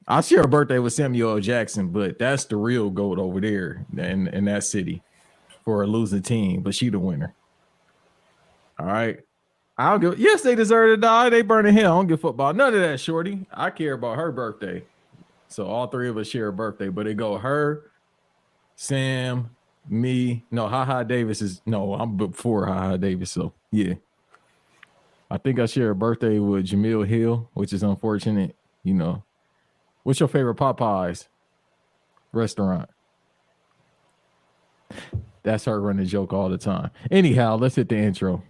I share a birthday with Samuel L. Jackson, but that's the real GOAT over there in that city for a losing team. But she the winner. All right. I'll give. Yes, they deserve to die. They burn in hell. I don't give a fuck about none of that, shorty. I care about her birthday. So all three of us share a birthday, but it go her, Sam, me. No, HaHa Davis is no. I'm before HaHa Davis. So yeah, I think I share a birthday with Jamil Hill, which is unfortunate. You know, what's your favorite Popeyes restaurant? That's her running joke all the time. Anyhow, let's hit the intro.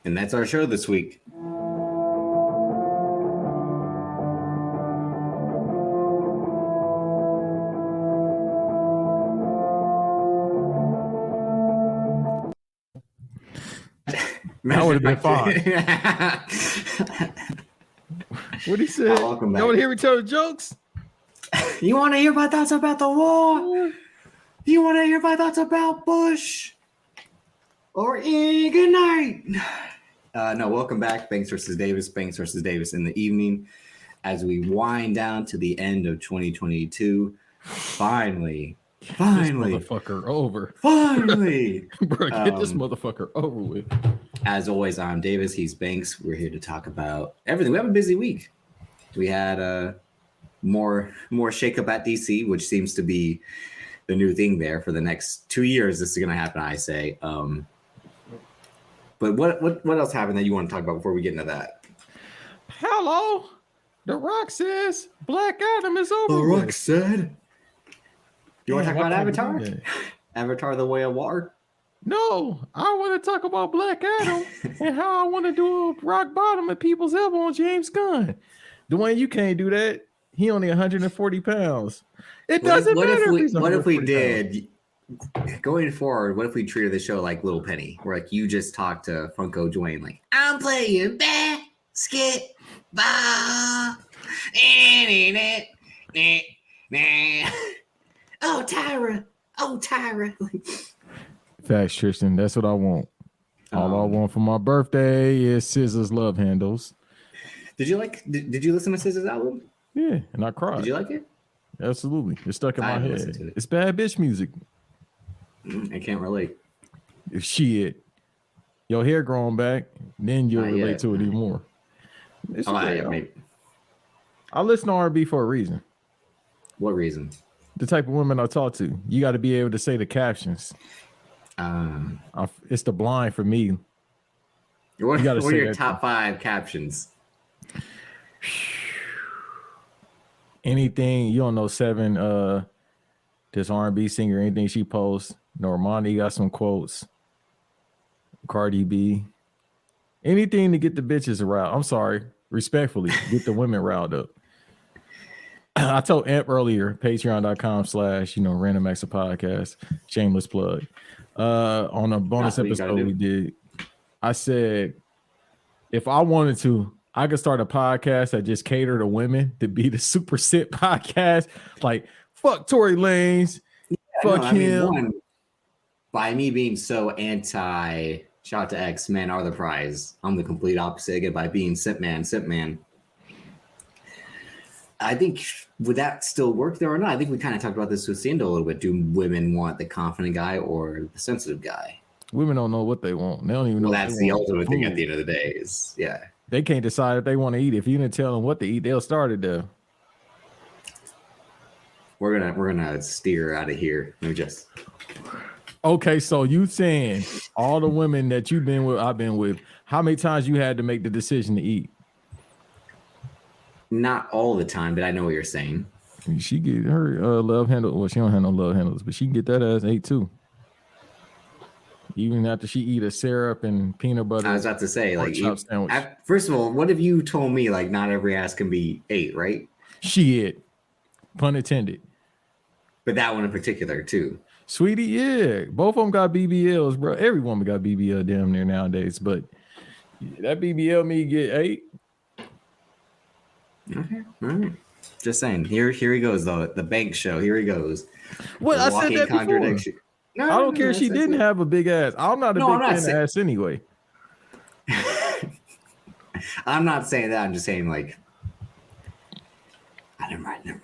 And that's our show this week. That would have been fine. What he said? You want to hear me tell the jokes? You want to hear my thoughts about the war? You want to hear my thoughts about Bush? Or good night. No, welcome back. Banks versus Davis. Banks versus Davis in the evening as we wind down to the end of 2022. Finally. This motherfucker over. Finally. Bro, get this motherfucker over with. As always, I'm Davis. He's Banks. We're here to talk about everything. We have a busy week. We had more shakeup at DC, which seems to be the new thing there for the next 2 years. This is going to happen, I say. But what else happened that you want to talk about before we get into that? Hello. The Rock says Black Adam is over. The Rock said. You want to talk about Avatar? Avatar: The Way of Water? No, I want to talk about Black Adam and how I want to do a rock bottom at people's elbow on James Gunn. Dwayne, you can't do that. He only 140 pounds. It doesn't matter. What if we did? Going forward, what if we treated the show like Little Penny, where like you just talk to Funko Dwayne, like I'm playing basketball. Oh Tyra. Facts, Tristan. That's what I want. All I want for my birthday is Scissors love handles. Did you listen to Scissors album? Yeah, and I cried. Did you like it? Absolutely. It's stuck in my head. It's bad bitch music. I can't relate. If shit, your hair growing back, then you'll relate to it even more. I listen to R&B for a reason. What reason? The type of women I talk to. You got to be able to say the captions. It's the blind for me. What are your top 5 captions? Anything you don't know, 7 this R&B singer, anything she posts. Normani got some quotes. Cardi B. Anything to get the bitches around. I'm sorry, respectfully, get the women riled up. I told Amp earlier, patreon.com/random acts of podcast, shameless plug. On a bonus episode we did, I said, if I wanted to, I could start a podcast that just cater to women to be the super sit podcast. Like, fuck Tory Lanez. Fuck him. By me being so anti, shout out to X, men are the prize. I'm the complete opposite again by being simp man. I think, would that still work there or not? I think we kind of talked about this with Sando a little bit. Do women want the confident guy or the sensitive guy? Women don't know what they want. They don't even know. Well, that's the ultimate thing at the end of the day is, yeah. They can't decide if they want to eat. If you didn't tell them what to eat, they'll start it there. we're gonna steer out of here. Let me just. Okay, so you saying all the women that you've been with, I've been with, how many times you had to make the decision to eat? Not all the time, but I know what you're saying. She get her love handle. Well, she don't have no love handles, but she can get that ass ate too. Even after she eat a syrup and peanut butter. I was about to say, like, sandwich. First of all, what have you told me? Like, not every ass can be ate, right? Shit, pun intended. But that one in particular too. Sweetie, yeah, both of them got BBLs, bro. Every woman got BBL damn near nowadays, but that BBL me get ate. Okay, all right. Just saying. Here he goes though. The bank show. Here he goes. What I said that before. No, I don't care if she didn't have a big ass. I'm not a big fan of ass anyway. I'm not saying that. I'm just saying like. Never mind.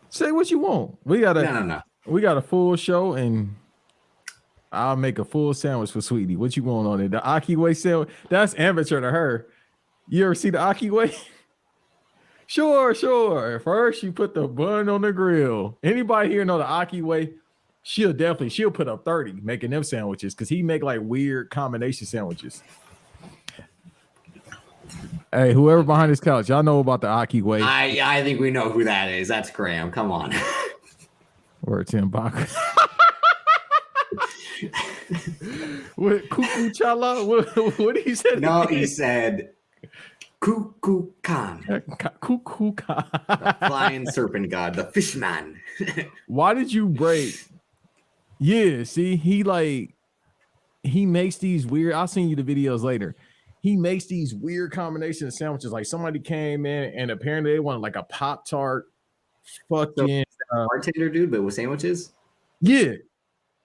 Say what you want. We got no. We got a full show, and I'll make a full sandwich for Sweetie. What you want on it? The Aki Way sandwich? That's amateur to her. You ever see the Aki Way? Sure. First, you put the bun on the grill. Anybody here know the Aki Way? She'll put up 30 making them sandwiches because he make like weird combination sandwiches. Hey, whoever behind this couch, y'all know about the Aki Way. I think we know who that is. That's Graham. Come on. Or Tim Bacher. What Cuckoo Chala? What did he say? No, he said Cuckoo Khan. Cuckoo Khan. The flying serpent god, the fish man. Why did you break? Yeah, see, he makes these weird. I'll send you the videos later. He makes these weird combination of sandwiches. Like somebody came in and apparently they wanted like a Pop-Tart fucking bartender dude, but with sandwiches? Yeah.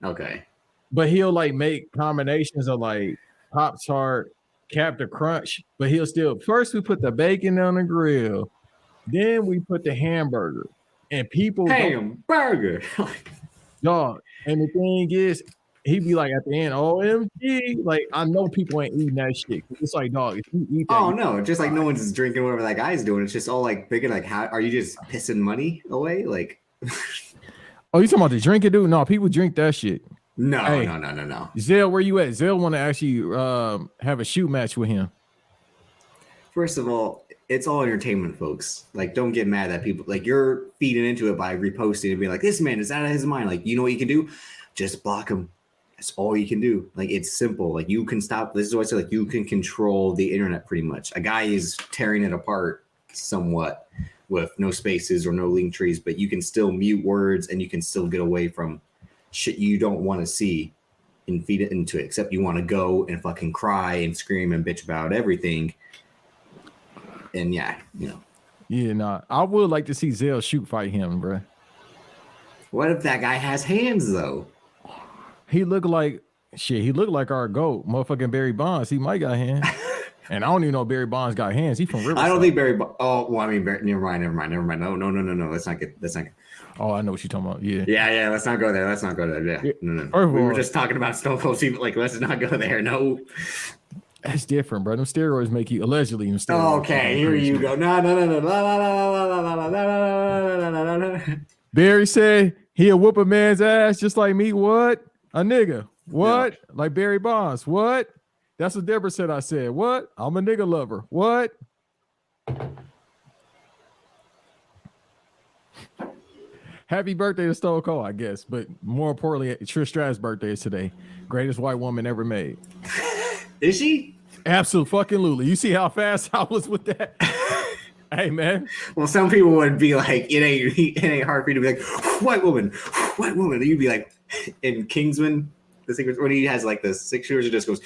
Okay. But he'll like make combinations of like Pop-Tart, Captain Crunch, but he'll still first we put the bacon on the grill, then we put the hamburger. And people hamburger. Dog. And the thing is, he'd be like at the end, OMG, like I know people ain't eating that shit. It's like, dog, if you eat that, oh no, just like no one's just drinking whatever that guy's doing. It's just all like thinking like, how are you just pissing money away? Like, oh, you talking about the drinking, dude? No, people drink that shit. No. Zell, where you at? Zell want to actually have a shoot match with him. First of all, it's all entertainment, folks. Like, don't get mad at people. Like, you're feeding into it by reposting and being like, this man is out of his mind. Like, you know what you can do? Just block him. That's all you can do. Like, it's simple. Like, you can stop. This is what I say. Like, you can control the internet pretty much. A guy is tearing it apart somewhat with no spaces or no link trees, but you can still mute words and you can still get away from shit you don't want to see and feed it into it. Except you want to go and fucking cry and scream and bitch about everything. And yeah, you know. Yeah, nah. I would like to see Zell shoot fight him, bro. What if that guy has hands though? He looked like shit. He looked like our GOAT, motherfucking Barry Bonds. He might got hands. And I don't even know if Barry Bonds got hands. He from Riverside. I don't think Barry. Oh, well, I mean, never mind. No. Let's not get. Oh, I know what you're talking about. Yeah. Yeah. Let's not go there. Yeah. No. We were just talking about Stone Cold Steve. Like, let's not go there. No. That's different, bro. Them steroids make you allegedly. Okay, here you go. No. Barry said he'll whoop a man's ass just like me. What? A nigga. What? Yeah. Like Barry Bonds. What? That's what Deborah said. I said, what? I'm a nigga lover. What? Happy birthday to Stone Cold, I guess. But more importantly, Trish Stratus' birthday is today. Greatest white woman ever made. Is she? Absolutely. You see how fast I was with that? Hey, man. Well, some people would be like, it ain't hard for you to be like, white woman. And you'd be like, in Kingsman, the secret when he has like the 6 shooters, it just goes.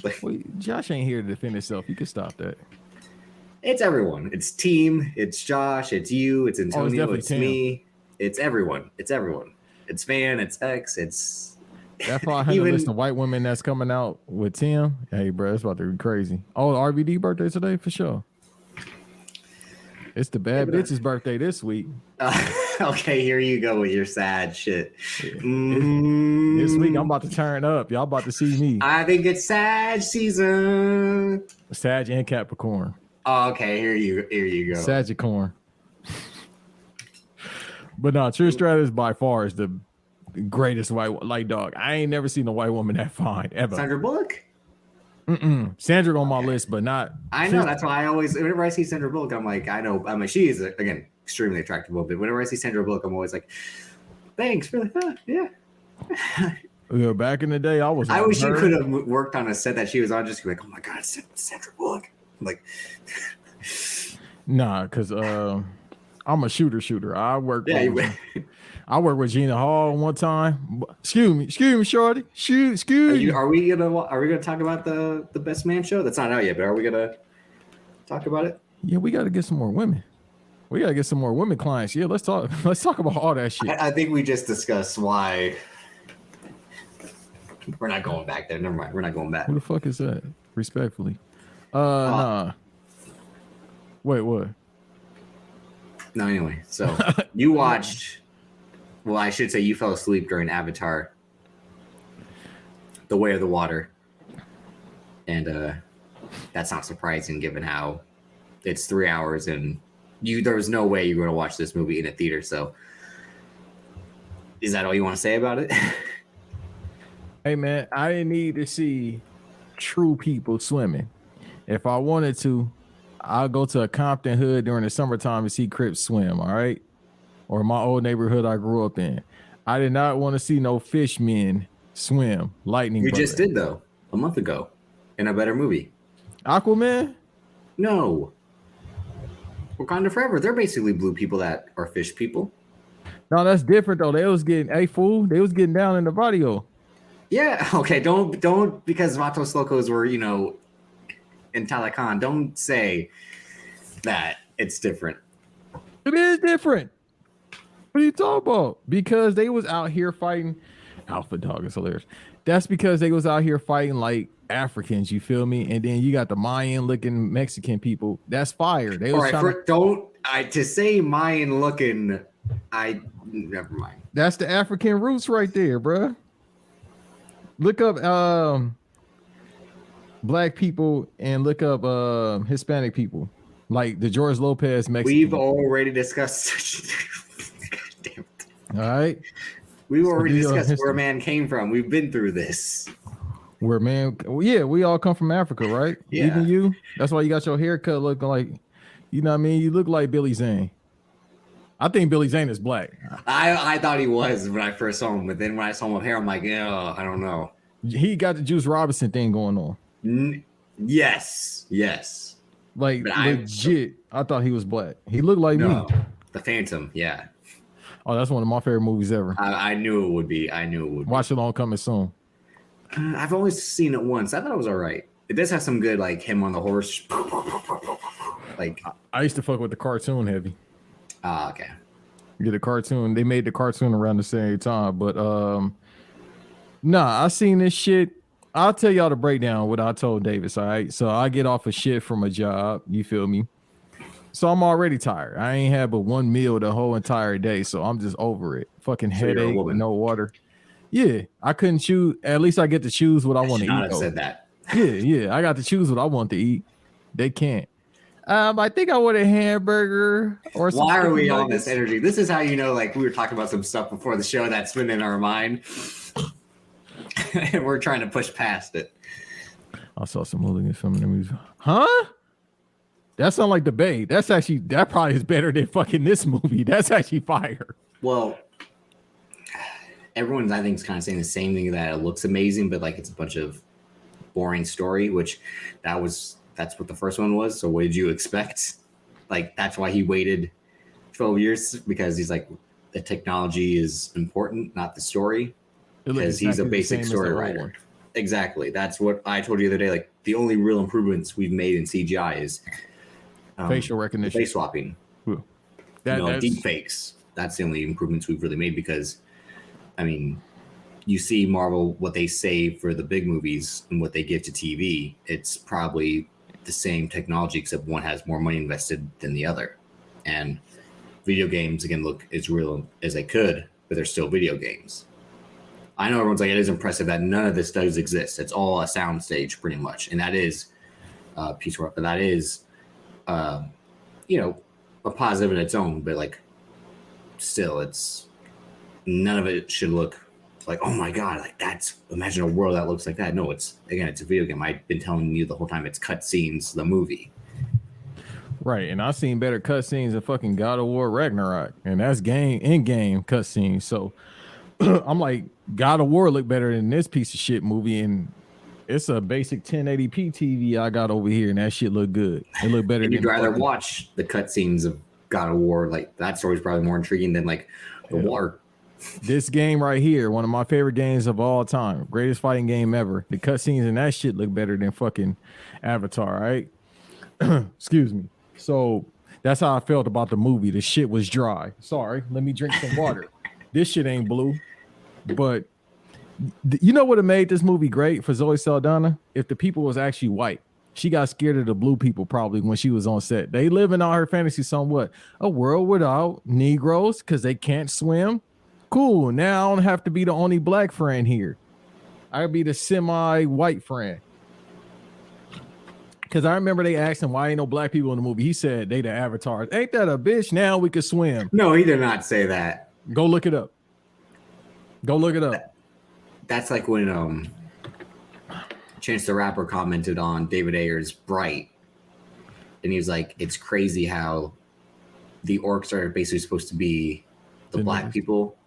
Like, wait, Josh ain't here to defend himself. You can stop that. It's everyone. It's team. It's Josh. It's you. It's Antonio. It's me. It's everyone. It's Van. It's X. It's. That's why I had to list of white women that's coming out with Tim. Hey, bro, it's about to be crazy. Oh, RVD birthday today for sure. It's the bad bitch's birthday this week. Okay, here you go with your sad shit. This week I'm about to turn up. Y'all about to see me. I think it's Sag season. Sag and Capricorn. Oh, okay, here you go. Sagicorn. But no, Trish Stratus by far is the greatest white, like, dog. I ain't never seen a white woman that fine ever. Sandra Bullock? Sandra on my list, but not. I know, that's why I always, whenever I see Sandra Bullock, I'm like, I know, I mean, she is, again, extremely attractive, but whenever I see Sandra Bullock, I'm always like, thanks, really, yeah. Yeah, back in the day, I wish you could have worked on a set that she was on, just like, oh my God, Sandra Bullock. Like, nah, because I'm a shooter. I work with Gina Hall one time. Excuse me, shorty. Excuse me. Are we gonna talk about the Best Man show? That's not out yet, but are we gonna talk about it? Yeah, we got to get some more women. We got to get some more women clients. Yeah, let's talk about all that shit. I think we just discussed why we're not going back there. Never mind, we're not going back. Who the fuck is that? Respectfully. Nah. Wait, what? No, anyway. So you watched. Well, I should say you fell asleep during Avatar, The Way of the Water. And that's not surprising given how it's 3 hours and there was no way you're going to watch this movie in a theater. So is that all you want to say about it? Hey, man, I didn't need to see true people swimming. If I wanted to, I'll go to a Compton hood during the summertime and see Crips swim, all right? Or my old neighborhood I grew up in. I did not want to see no fishmen swim. Lightning. You just did, though, a month ago in a better movie. Aquaman? No. Wakanda Forever. They're basically blue people that are fish people. No, that's different, though. They was getting down in the video. Yeah, okay. Don't because Vatos Locos were, in Talacan, don't say that it's different. It is different. What are you talking about? Because they was out here fighting. Alpha Dog is hilarious. That's because they was out here fighting like Africans, you feel me? And then you got the Mayan looking Mexican people. That's fire. They was to say Mayan looking, never mind. That's the African roots right there, bruh. Look up black people and look up Hispanic people. Like the George Lopez Mexican. We've already discussed damn it. All right. We've already discussed where man came from. We've been through this. Where man, yeah, we all come from Africa, right? Yeah. Even you. That's why you got your haircut looking like, you know what I mean? You look like Billy Zane. I think Billy Zane is black. I thought he was when I first saw him, but then when I saw him with hair, I'm like, I don't know. He got the Juice Robinson thing going on. Yes. Like legit, I thought he was black. He looked like me. The Phantom, yeah. Oh, that's one of my favorite movies ever. I knew it would be. Watch it on coming soon. I've only seen it once. I thought it was all right. It does have some good, like him on the horse. Like I used to fuck with the cartoon heavy. Okay. Yeah, the cartoon. They made the cartoon around the same time, but I seen this shit. I'll tell y'all the breakdown what I told Davis. All right, so I get off of shit from a job. You feel me? So I'm already tired. I ain't had but one meal the whole entire day, so I'm just over it. Fucking headache, no water. Yeah, I couldn't choose. At least I get to choose what I want to eat. I said that. Yeah, I got to choose what I want to eat. They can't. I think I want a hamburger or something. Why are we on this energy? This is how you know, like we were talking about some stuff before the show that's been in our mind. And we're trying to push past it. I saw some hooligan film in the movie. Huh? That sounds like the Bay. That probably is better than fucking this movie. That's actually fire. Well, everyone's I think is kind of saying the same thing, that it looks amazing, but like it's a bunch of boring story, which that's what the first one was. So what did you expect? Like that's why he waited 12 years, because he's like, the technology is important, not the story. Because he's a basic story writer. Exactly. That's what I told you the other day. Like the only real improvements we've made in CGI is facial recognition, face swapping, deep fakes. That's the only improvements we've really made, because I mean, you see Marvel, what they save for the big movies and what they give to TV, it's probably the same technology, except one has more money invested than the other. And video games, again, look as real as they could, but they're still video games. I know everyone's like, it is impressive that none of this does exist. It's all a soundstage pretty much. And that is piecework, but that is, a positive in its own. But like, still, it's none of it should look like, oh my god, like that's, imagine a world that looks like that. No, it's, again, it's a video game. I've been telling you the whole time, it's cutscenes, the movie. Right, and I've seen better cutscenes than fucking God of War Ragnarok, and that's in-game cutscenes. So I'm like, God of War look better than this piece of shit movie, and it's a basic 1080p TV I got over here, and that shit look good. It look better. And you'd than rather fucking, watch the cutscenes of God of War. Like, that story's probably more intriguing than like the war. This game right here, one of my favorite games of all time, greatest fighting game ever. The cutscenes and that shit look better than fucking Avatar, right? Excuse me. So that's how I felt about the movie. The shit was dry. Sorry, let me drink some water. This shit ain't blue. But you know what made this movie great for Zoe Saldana? If the people was actually white. She got scared of the blue people probably when she was on set. They live in all her fantasy somewhat. A world without Negroes because they can't swim. Cool. Now I don't have to be the only black friend here. I'll be the semi-white friend. Because I remember they asked him why ain't no black people in the movie. He said they the avatars. Ain't that a bitch? Now we can swim. No, he did not say that. Go look it up. Go look it up. That's like when Chance the Rapper commented on David Ayer's Bright, and he was like, "It's crazy how the orcs are basically supposed to be the black people,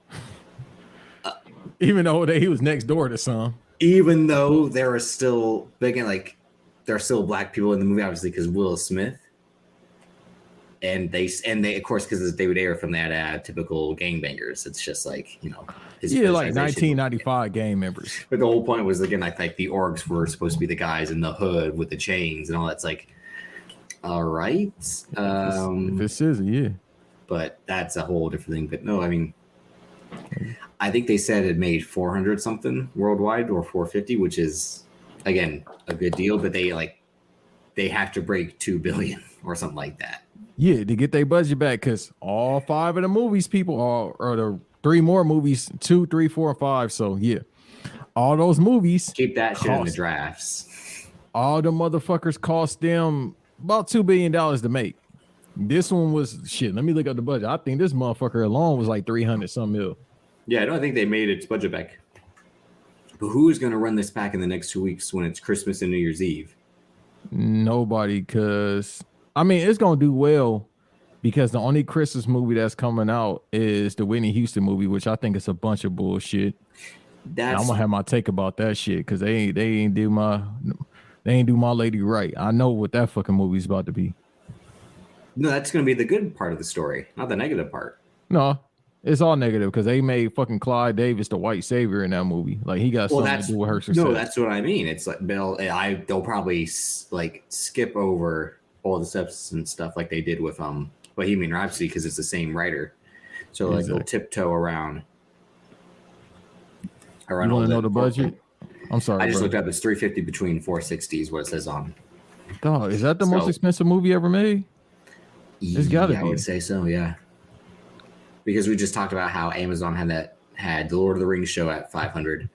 even though he was next door to some. Even though there are still like there are still black people in the movie, obviously because Will Smith, and they of course because it's David Ayer from that typical gangbangers. It's just like, you know, like 1995 gang members. But the whole point was, again, like the orcs were supposed to be the guys in the hood with the chains and all that's like, all right. This is, yeah. But that's a whole different thing. But no, I mean, I think they said it made 400 something worldwide or 450, which is, again, a good deal. But they have to break 2 billion or something like that. Yeah, to get their budget back, because all 5 of the movies, people are, or the 3 more movies, 2, 3, 4, and 5. So yeah, all those movies keep that shit in the drafts. All the motherfuckers cost them about $2 billion to make. This one was shit. Let me look up the budget. I think this motherfucker alone was like 300 some mil. Yeah, I don't think they made its budget back. But who is going to run this back in the next 2 weeks when it's Christmas and New Year's Eve? Nobody, because I mean, it's going to do well because the only Christmas movie that's coming out is the Whitney Houston movie, which I think is a bunch of bullshit. I'm going to have my take about that shit because they ain't do my lady right. I know what that fucking movie's about to be. No, that's going to be the good part of the story, not the negative part. No, it's all negative because they made fucking Clyde Davis the white savior in that movie. Like, he got something to do with her success. No, that's what I mean. It's like they'll probably like skip over all the steps and stuff like they did with Bohemian Rhapsody because it's the same writer. So like they'll tiptoe around. You want to know the budget? I'm sorry. I just looked up. It's 350 between 460 is what it says on. Dog, is that the most expensive movie ever made? It's gotta be. I would say so, yeah. Because we just talked about how Amazon had the Lord of the Rings show at 500,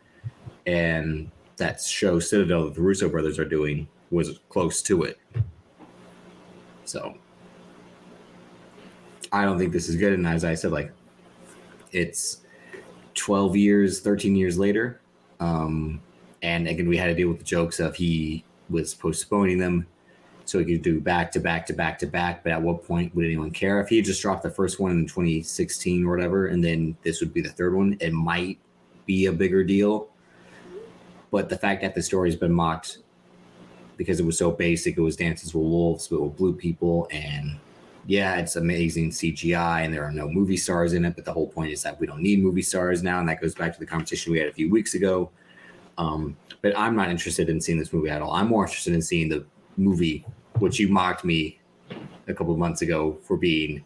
and that show Citadel that the Russo brothers are doing was close to it. So I don't think this is good. And as I said, like, it's 13 years later. And again, we had to deal with the jokes of he was postponing them so he could do back to back to back to back. But at what point would anyone care? If he had just dropped the first one in 2016 or whatever, and then this would be the third one, it might be a bigger deal. But the fact that the story's been mocked because it was so basic, it was Dances with Wolves, but with blue people, and yeah, it's amazing CGI, and there are no movie stars in it. But the whole point is that we don't need movie stars now, and that goes back to the conversation we had a few weeks ago. But I'm not interested in seeing this movie at all. I'm more interested in seeing the movie, which you mocked me a couple of months ago for being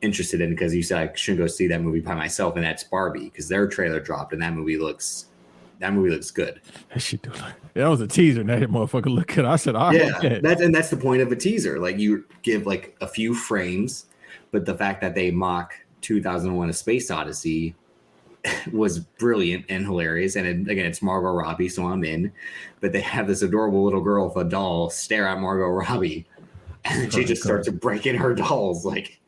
interested in, because you said I shouldn't go see that movie by myself, and that's Barbie, because their trailer dropped, and that movie looks good. That shit do like, that was a teaser, and that motherfucker look good. I said, all right. Yeah, that's the point of a teaser. Like, you give like a few frames, but the fact that they mock 2001: A Space Odyssey was brilliant and hilarious. And again, it's Margot Robbie, so I'm in. But they have this adorable little girl with a doll stare at Margot Robbie, and then she just starts breaking her dolls. Like,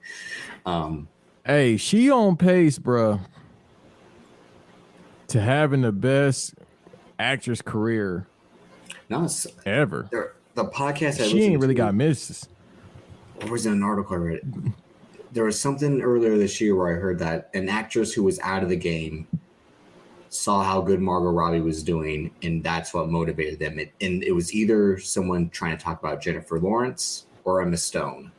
Hey, she on pace, bruh, to having the best actress career No, it's, ever. the podcast I She ain't listened really to, got misses. or was it an article I read? There was something earlier this year where I heard that an actress who was out of the game saw how good Margot Robbie was doing, and that's what motivated them. And it was either someone trying to talk about Jennifer Lawrence or Emma Stone.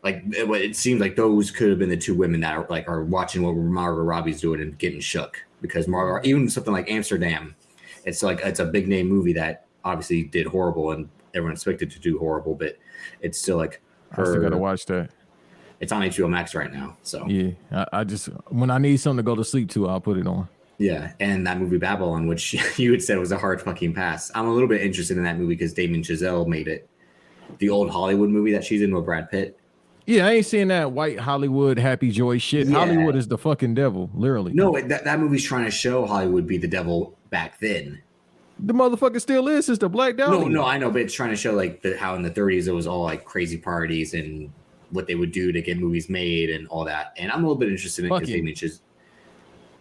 Like it seems like those could have been the two women that are watching what Margot Robbie's doing and getting shook, because Margot, even something like Amsterdam, it's a big name movie that obviously did horrible and everyone expected to do horrible, but it's still like I still gotta watch that. It's on HBO Max right now. So yeah, I just when I need something to go to sleep to, I'll put it on. Yeah, and that movie Babylon, which you had said was a hard fucking pass. I'm a little bit interested in that movie because Damien Chazelle made it. The old Hollywood movie that she's in with Brad Pitt. Yeah, I ain't seeing that white Hollywood happy joy shit. Yeah. Hollywood is the fucking devil, literally. No, that movie's trying to show Hollywood be the devil back then. The motherfucker still is since the Black Dahlia. No, I know, but it's trying to show like how in the 30s it was all like crazy parties and what they would do to get movies made and all that. And I'm a little bit interested in it because Damien Chazelle.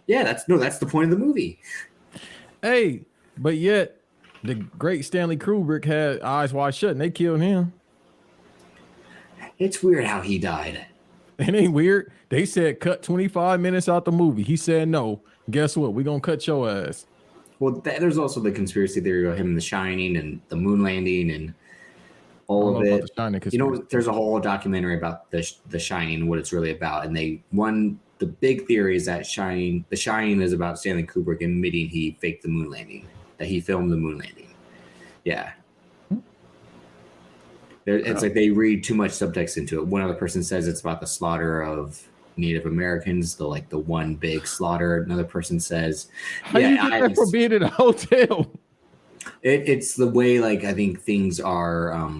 Yeah, that's the point of the movie. Hey, but yet the great Stanley Kubrick had Eyes Wide Shut and they killed him. It's weird how he died. It ain't weird. They said cut 25 minutes out the movie. He said no. Guess what? We're gonna cut your ass. Well, there's also the conspiracy theory about him in The Shining and the moon landing and all of it. You know, there's a whole documentary about the Shining, what it's really about, and the big theory is that The Shining is about Stanley Kubrick admitting he faked the moon landing, that he filmed the moon landing. Yeah. It's like they read too much subtext into it. One other person says it's about the slaughter of Native Americans, the one big slaughter. Another person says, "How you get that from being in a hotel?" It's the way I think things are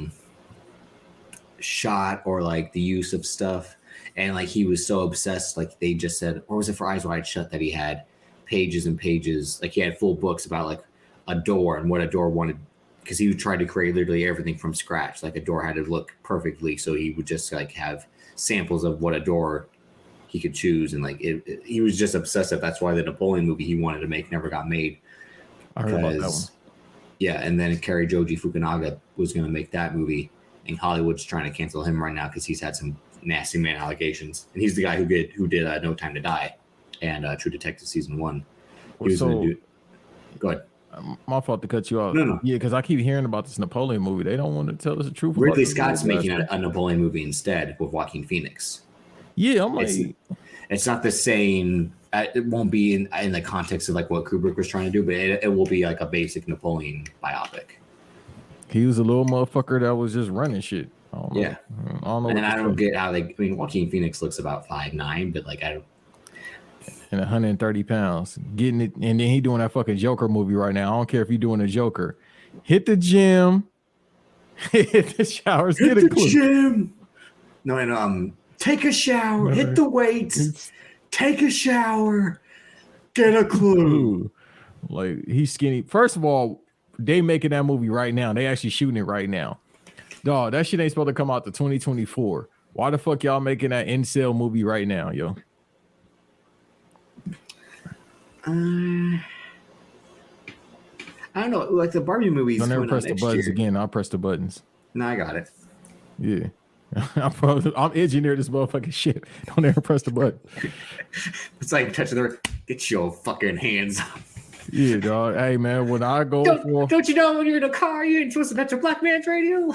shot, or the use of stuff. And he was so obsessed, they just said, or was it for Eyes Wide Shut, that he had pages and pages, he had full books about a door and what a door wanted, because he would try to create literally everything from scratch. A door had to look perfectly, so he would just have samples of what a door he could choose, and he was just obsessive. That's why the Napoleon movie he wanted to make never got made. I heard about that one. Yeah, and then Cary Joji Fukunaga was going to make that movie, and Hollywood's trying to cancel him right now because he's had some nasty man allegations, and he's the guy who did No Time to Die and True Detective season 1. He was going to do. Go ahead. My fault to cut you off. No. Yeah, because I keep hearing about this Napoleon movie. They don't want to tell us the truth. Ridley Scott's making a Napoleon movie instead with Joaquin Phoenix. Yeah, I'm it's not the same. It won't be in the context of what Kubrick was trying to do, but it will be a basic Napoleon biopic. He was a little motherfucker that was just running shit. I don't know. Yeah, I don't know. And I don't get how Joaquin Phoenix looks about 5'9", but I don't. And 130 pounds, getting it, and then he doing that fucking Joker movie right now. I don't care if you're doing a Joker. Hit the gym, hit the showers, hit the gym. No, and take a shower, hit the weights, take a shower, get a clue. He's skinny. First of all, they making that movie right now. They actually shooting it right now. Dog, that shit ain't supposed to come out to 2024. Why the fuck y'all making that incel movie right now, yo? I don't know. The Barbie movies. Don't ever press the buttons again. I'll press the buttons. No, I got it. Yeah. I'm engineering this motherfucking shit. Don't ever press the button. It's like touching the. Get your fucking hands up. Yeah, dog. Hey, man, when I go don't you know when you're in a car, you ain't supposed to touch a black man's radio?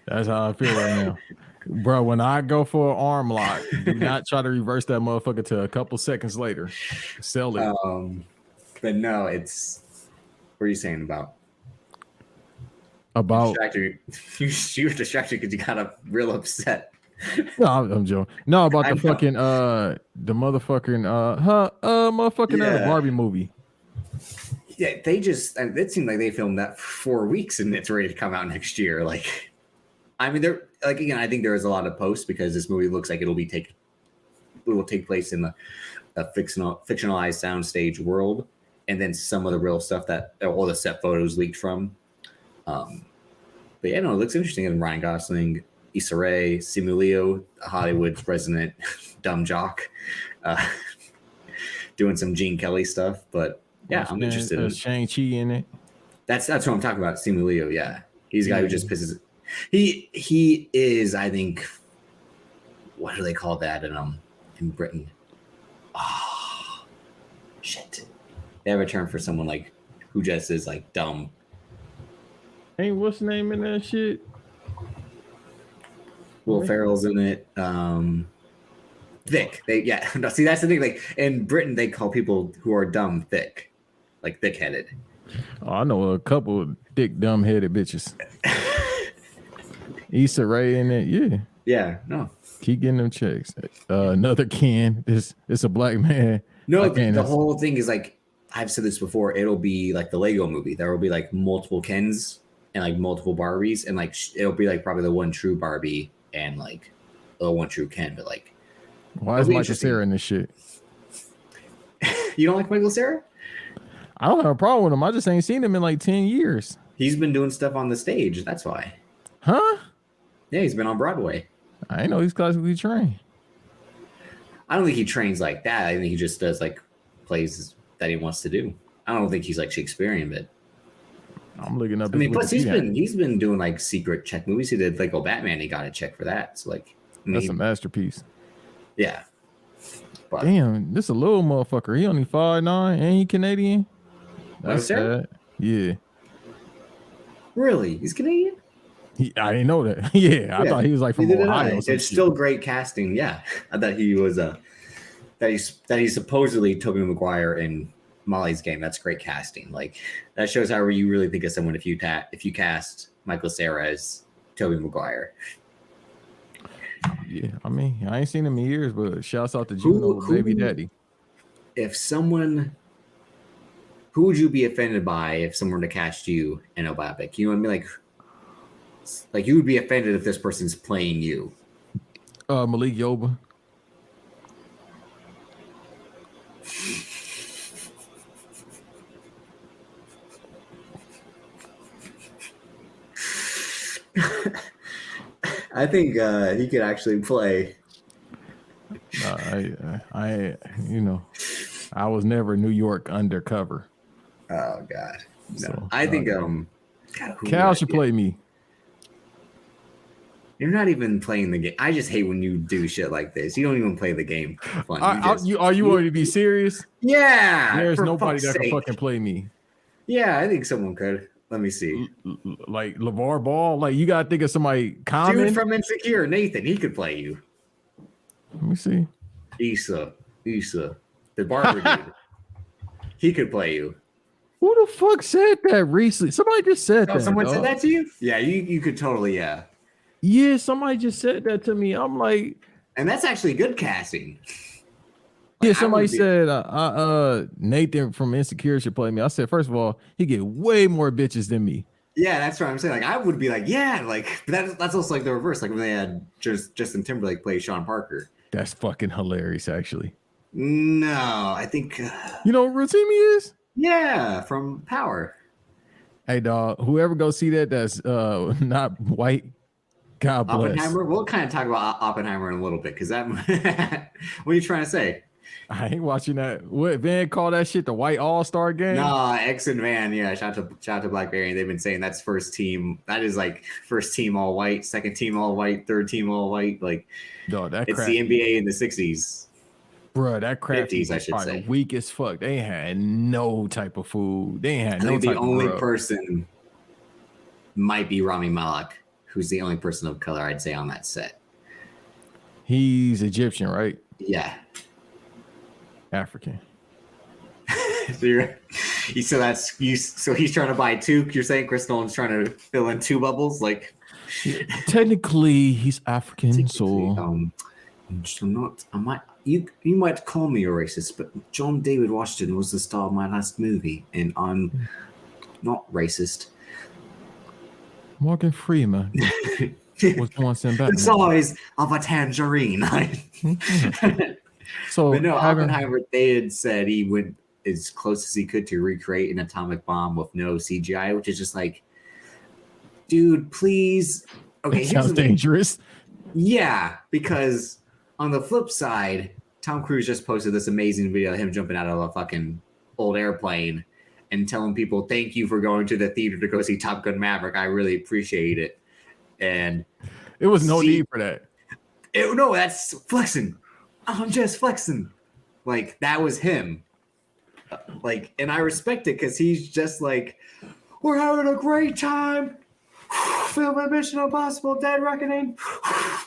That's how I feel right now. Bro, when I go for an arm lock, do not try to reverse that motherfucker to a couple seconds later. Sell it. But no, it's. What are you saying about? You were distracted because you got real upset. No, I'm joking. No, about the fucking the motherfucking motherfucking Barbie movie. Yeah, it seemed like they filmed that for 4 weeks and it's ready to come out next year. I mean, they're again, I think there is a lot of posts because this movie looks like it will take place in a fictionalized soundstage world, and then some of the real stuff that all the set photos leaked from. But yeah, no, it looks interesting. And Ryan Gosling, Issa Rae, Simu Liu, Hollywood's resident dumb jock, doing some Gene Kelly stuff. But yeah, I'm interested in Shang-Chi in it. That's what I'm talking about. Simu Liu, yeah. He's a guy who just pisses. He is, I think, what do they call that in Britain? Oh, shit. They have a term for someone like who just is like dumb. Ain't what's the name in that shit? Will Ferrell's in it. Thick. No, see, that's the thing. Like in Britain, they call people who are dumb thick, like thick-headed. Oh, I know a couple of thick, dumb-headed bitches. Issa Rae in it, yeah. Yeah, no. Keep getting them checks. Another Ken. It's a black man. No, the whole thing is like, I've said this before, it'll be like the Lego movie. There will be like multiple Kens and like multiple Barbies, and like it'll be like probably the one true Barbie and like the one true Ken, but like, why is Michael Cera in this shit? You don't like Michael Cera? I don't have a problem with him. I just ain't seen him in like 10 years. He's been doing stuff on the stage. That's why. Huh? Yeah, he's been on Broadway. I ain't know he's classically trained. I don't think he trains like that. I think he just does like plays that he wants to do. I don't think he's like Shakespearean, but I'm looking up. I mean, plus he's been doing like secret check movies. He did Lego Batman. He got a check for that. So like, that's a masterpiece. Yeah. But, damn, this a little motherfucker. He only 5'9" and he Canadian. That's sad. Yeah. Really? He's Canadian? I didn't know that. Yeah, I thought he was like from Ohio. It's still great casting. Yeah, I thought he was that he's supposedly Tobey Maguire in Molly's Game. That's great casting. Like that shows how you really think of someone if you cast Michael Cera as Tobey Maguire. Yeah, I mean, I ain't seen him in years, but shouts out to Juno, baby daddy. If someone, who would you be offended by if someone were to cast you in a biopic? You know what I mean? Like you would be offended if this person's playing you. Malik Yoba. I think he could actually play. I I was never New York undercover. Oh God, no. So, I think Cal should play me. You're not even playing the game. I just hate when you do shit like this. You don't even play the game for fun. Are you going to be serious? Yeah. There's nobody that can fucking play me. Yeah, I think someone could. Let me see. Like LeVar Ball? Like you got to think of somebody common? Dude from Insecure, Nathan. He could play you. Let me see. Issa. The barber dude. He could play you. Who the fuck said that recently? Somebody just said that. Someone said that to you? Yeah, you could totally, yeah. Yeah, somebody just said that to me. I'm like, and that's actually good casting. Yeah, somebody said Nathan from Insecure should play me. I said, first of all, he get way more bitches than me. Yeah, that's what I'm saying. Like, I would be like, yeah, like that's also like the reverse. Like when they had Justin Timberlake play Sean Parker. That's fucking hilarious, actually. No, I think you know what Rotimi is? Yeah, from Power. Hey, dog, whoever go see that's not white. God bless. Oppenheimer. We'll kind of talk about Oppenheimer in a little bit because that. What are you trying to say? I ain't watching that. What Van call that shit the white all-star game? Nah, X and Van. Yeah, shout out to Blackberry. They've been saying that's first team. That is like first team all white, second team all white, third team all white. Like, dog, it's the NBA in the 60s. Bro, that crap 50s, I should say. Weak as fuck. They had no type of food. They ain't had no type the only grub. Person might be Rami Malek, who's the only person of color I'd say on that set. He's Egyptian, right? Yeah. African. So that's you. So he's trying to buy two. You're saying Chris Nolan's trying to fill in two bubbles, like. Technically, he's African, so. I'm not. I might. You might call me a racist, but John David Washington was the star of my last movie, and I'm not racist. Morgan Freeman was once in Batman. The size of a tangerine. So, but no, Oppenheimer, they had said he went as close as he could to recreate an atomic bomb with no CGI, which is just like, dude, please. okay, It here's sounds the thing. dangerous. Yeah, because on the flip side, Tom Cruise just posted this amazing video of him jumping out of a fucking old airplane and telling people, "Thank you for going to the theater to go see Top Gun Maverick. I really appreciate it." And It was no need for that. no, that's flexing. I'm just flexing. Like, that was him. Like, and I respect it because he's just like, we're having a great time filming Mission Impossible Dead Reckoning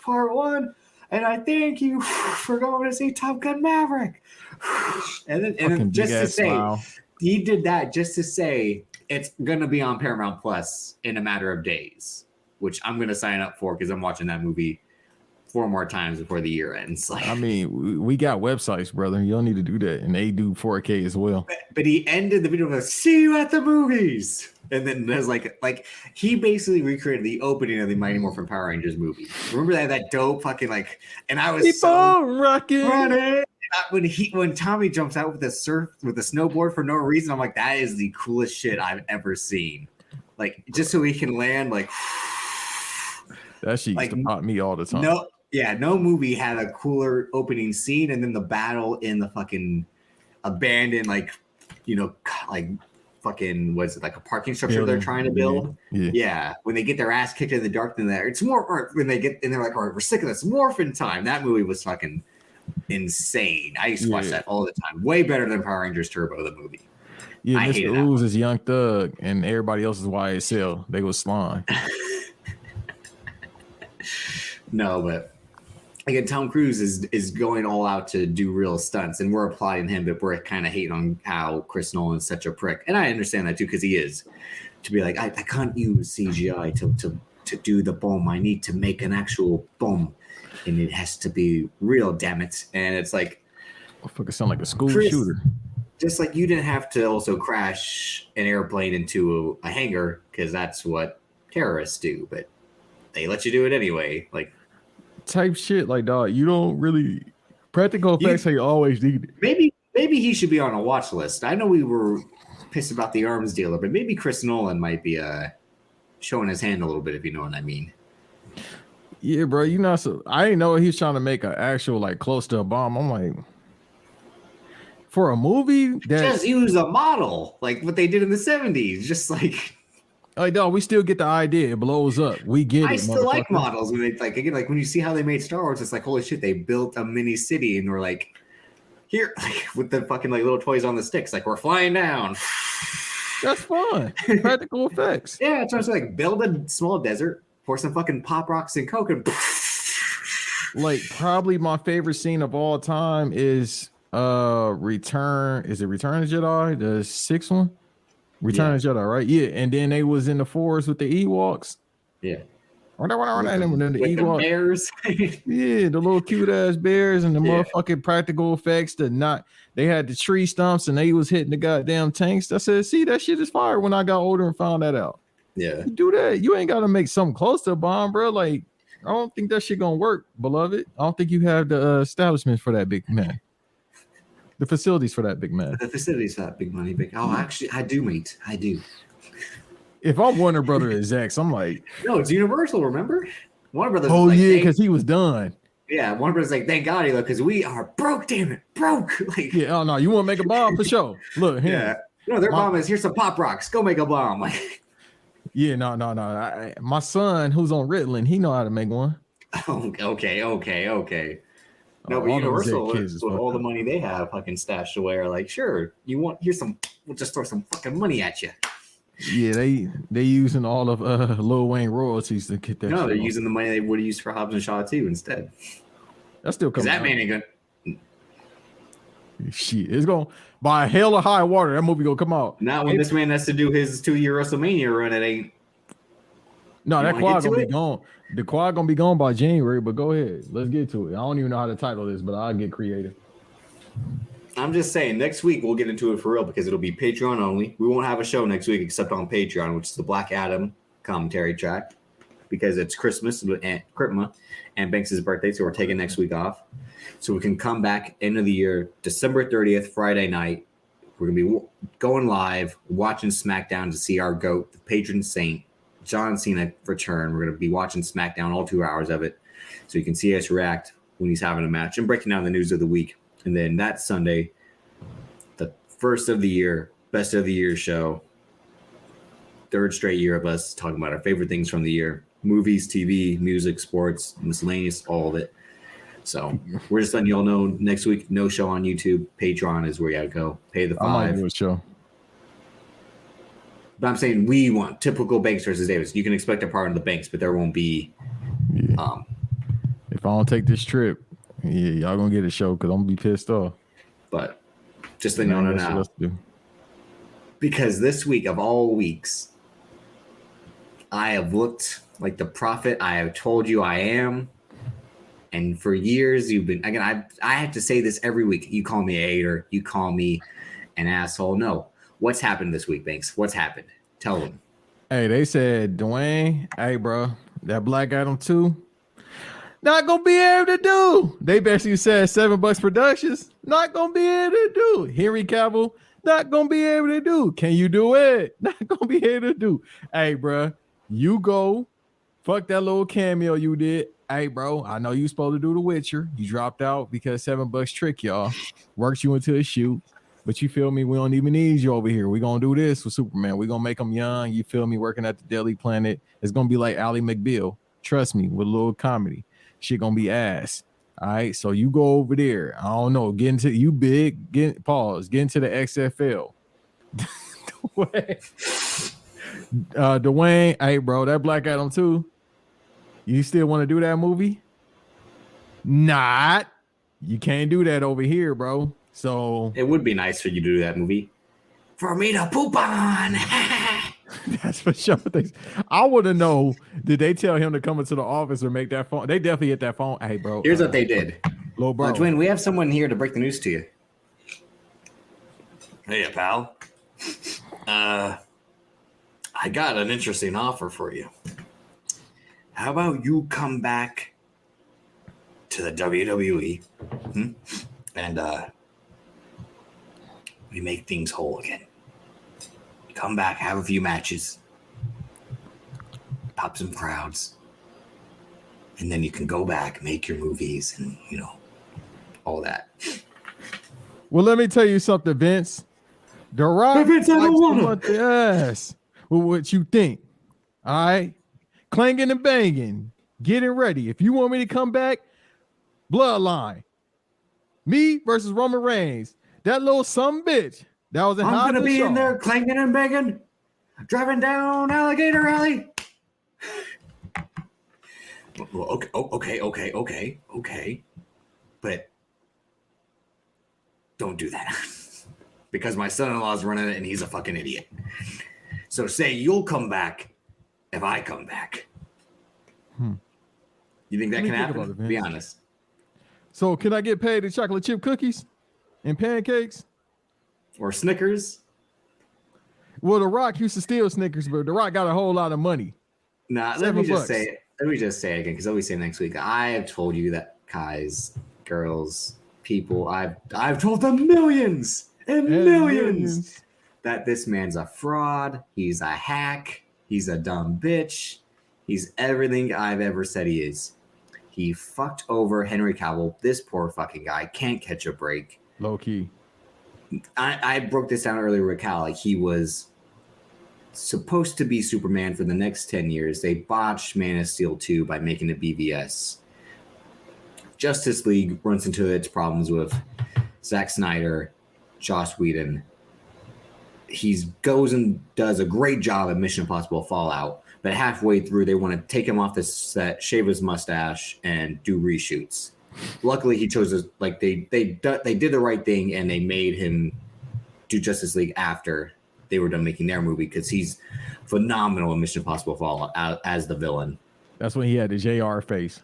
Part 1. And I thank you for going to see Top Gun Maverick. And then just to say, smile. he did that just to say it's going to be on Paramount Plus in a matter of days, which I'm going to sign up for because I'm watching that movie 4 more times before the year ends. Like, I mean, we got websites, brother. You don't need to do that, and they do 4K as well. but he ended the video with "See you at the movies," and then there's like he basically recreated the opening of the Mighty Morphin Power Rangers movie. Remember that dope fucking like? And I was Keep so on rocking. running. When Tommy jumps out with a snowboard for no reason, I'm like, that is the coolest shit I've ever seen. Like, just so he can land, like that shit used to pop me all the time. No movie had a cooler opening scene, and then the battle in the fucking abandoned, like fucking, was it like a parking structure they're trying to build? Yeah. When they get their ass kicked in the dark in there, it's more, or when they get and they're like, all right, we're sick of this morphin time. That movie was fucking insane. I used to watch that all the time. Way better than Power Rangers Turbo, the movie. Yeah, Mr. Ooze is Young Thug, and everybody else is YSL. They was slime. No, but again, Tom Cruise is going all out to do real stunts, and we're applauding him, but we're kind of hating on how Chris Nolan's such a prick. And I understand that too, because he is. To be like, I can't use CGI to do the bomb. I need to make an actual bomb, and it has to be real, damn it. And it's like, fucking sound like a school shooter. Just like you didn't have to also crash an airplane into a hangar, because that's what terrorists do, but they let you do it anyway. Like, type shit, like, dog, you don't really practical effects how you always need it. Maybe he should be on a watch list. I know we were pissed about the arms dealer, but maybe Chris Nolan might be showing his hand a little bit, if you know what I mean. Yeah, bro, I didn't know he was trying to make an actual, like, close to a bomb. I'm like, for a movie that just use a model like what they did in the 70s, just like dog, we still get the idea. It blows up. We get it. I still like models when they like when you see how they made Star Wars, it's like, holy shit, they built a mini city and we're like, here, like, with the fucking like little toys on the sticks, like, we're flying down. That's fun. Practical effects. Yeah, it's just like, build a small desert, pour some fucking pop rocks and coke, and like, probably my favorite scene of all time is Return of Jedi, the 6th one. Return of Jedi, right? Yeah, and then they was in the forest with the Ewoks. Yeah. And then the Ewoks, bears. Yeah, the little cute ass bears and the motherfucking practical effects. They had the tree stumps and they was hitting the goddamn tanks. I said, see, that shit is fire when I got older and found that out. Yeah. You do that. You ain't got to make something close to a bomb, bro. Like, I don't think that shit gonna work, beloved. I don't think you have the establishment for that, big man. The facilities for that, big man. The facilities for that, big money, big. Oh, actually, I do, mate. I do. If I'm Warner Brother execs, I'm like, no, it's Universal. Remember, Warner Brothers. Oh like, yeah, because he was done. Yeah, Warner Brothers like, thank God, look, because we are broke. Damn it, broke. Like, yeah, oh no, you want to make a bomb for sure? Look, yeah, no, their bomb is here's some pop rocks. Go make a bomb. Like, yeah, no. My son, who's on Ritalin, he know how to make one. Okay. No, but Universal, with all the money they have fucking stashed away, are like, sure, we'll just throw some fucking money at you. Yeah, they using all of Lil Wayne royalties to get that. No, they're using the money they would have used for Hobbs and Shaw too instead. That's still coming. That man ain't gonna. Shit, it's gonna by hell or high water. That movie gonna come out. Not when this man has to do his 2-year WrestleMania run. It ain't. No, that quad gonna be gone. The quad gonna be gone by January. But go ahead, let's get to it. I don't even know how to title this, but I'll get creative. I'm just saying, next week we'll get into it for real because it'll be Patreon only. We won't have a show next week except on Patreon, which is the Black Adam commentary track, because it's Christmas and Banks' birthday, so we're taking next week off. So we can come back end of the year, December 30th, Friday night. We're going to be going live, watching SmackDown to see our GOAT, the patron saint, John Cena return. We're going to be watching SmackDown, all 2 hours of it, so you can see us react when he's having a match and breaking down the news of the week. And then that Sunday, the first of the year, best of the year show, third straight year of us talking about our favorite things from the year: movies, TV, music, sports, miscellaneous, all of it. So we're just letting y'all know next week, no show on YouTube. Patreon is where you got to go. Pay the $5. I might do a show. But I'm saying we want typical Banks versus Davis. You can expect a part of the Banks, but there won't be. Yeah. If I don't take this trip, y'all gonna get a show because I'm gonna be pissed off. But just letting y'all know now. Because this week of all weeks, I have looked like the prophet I have told you I am. And for years, you've been, again, I have to say this every week. You call me a hater. You call me an asshole. No. What's happened this week, Banks? What's happened? Tell them. Hey, they said, Dwayne, hey, bro, that Black Adam 2, not going to be able to do. They basically said $7 Productions, not going to be able to do. Henry Cavill, not going to be able to do. Can you do it? Not going to be able to do. Hey, bro, you go. Fuck that little cameo you did. Hey, bro, I know you supposed to do The Witcher. You dropped out because $7 trick y'all. Worked you into a shoot. But you feel me? We don't even need you over here. We're going to do this with Superman. We're going to make him young. You feel me? Working at the Daily Planet. It's going to be like Ally McBeal. Trust me, with a little comedy. Shit going to be ass. All right? So you go over there. I don't know. Get into, you big. Get into the XFL. Dwayne, hey, bro, that Black Adam 2, you still want to do that movie? Not. You can't do that over here, bro. So it would be nice for you to do that movie. For me to poop on. That's for sure. I want to know, did they tell him to come into the office or make that phone? They definitely hit that phone. Hey, bro. Here's what they did. Little bro. Dwayne, we have someone here to break the news to you. Hey, pal. I got an interesting offer for you. How about you come back to the WWE and we make things whole again. Come back, have a few matches, pop some crowds, and then you can go back, make your movies, and all that. Well, let me tell you something, Vince. The Rock, Vince, I don't want to. Yes. Well, what you think? All right, clanging and banging, getting ready. If you want me to come back, Bloodline, me versus Roman Reigns. That little some bitch that was in. I'm gonna be in there clanging and banging, driving down Alligator Alley. Well, okay, but don't do that because my son-in-law is running it and he's a fucking idiot. So say you'll come back if I come back. You think that can happen? Be honest. So can I get paid in chocolate chip cookies and pancakes? Or Snickers? Well, The Rock used to steal Snickers, but The Rock got a whole lot of money. Nah, let me just say it again, because I'll be saying next week. I have told you that guys, girls, people, I've told them millions and millions that this man's a fraud. He's a hack. He's a dumb bitch. He's everything I've ever said he is. He fucked over Henry Cavill. This poor fucking guy can't catch a break. Low key. I broke this down earlier with Cal. Like, he was supposed to be Superman for the next 10 years. They botched Man of Steel 2 by making it BVS. Justice League runs into its problems with Zack Snyder, Joss Whedon. He goes and does a great job at Mission Impossible Fallout, but halfway through they want to take him off the set, shave his mustache, and do reshoots. Luckily, he chose they did the right thing and they made him do Justice League after they were done making their movie, because he's phenomenal in Mission Impossible Fallout as the villain. That's when he had the JR face.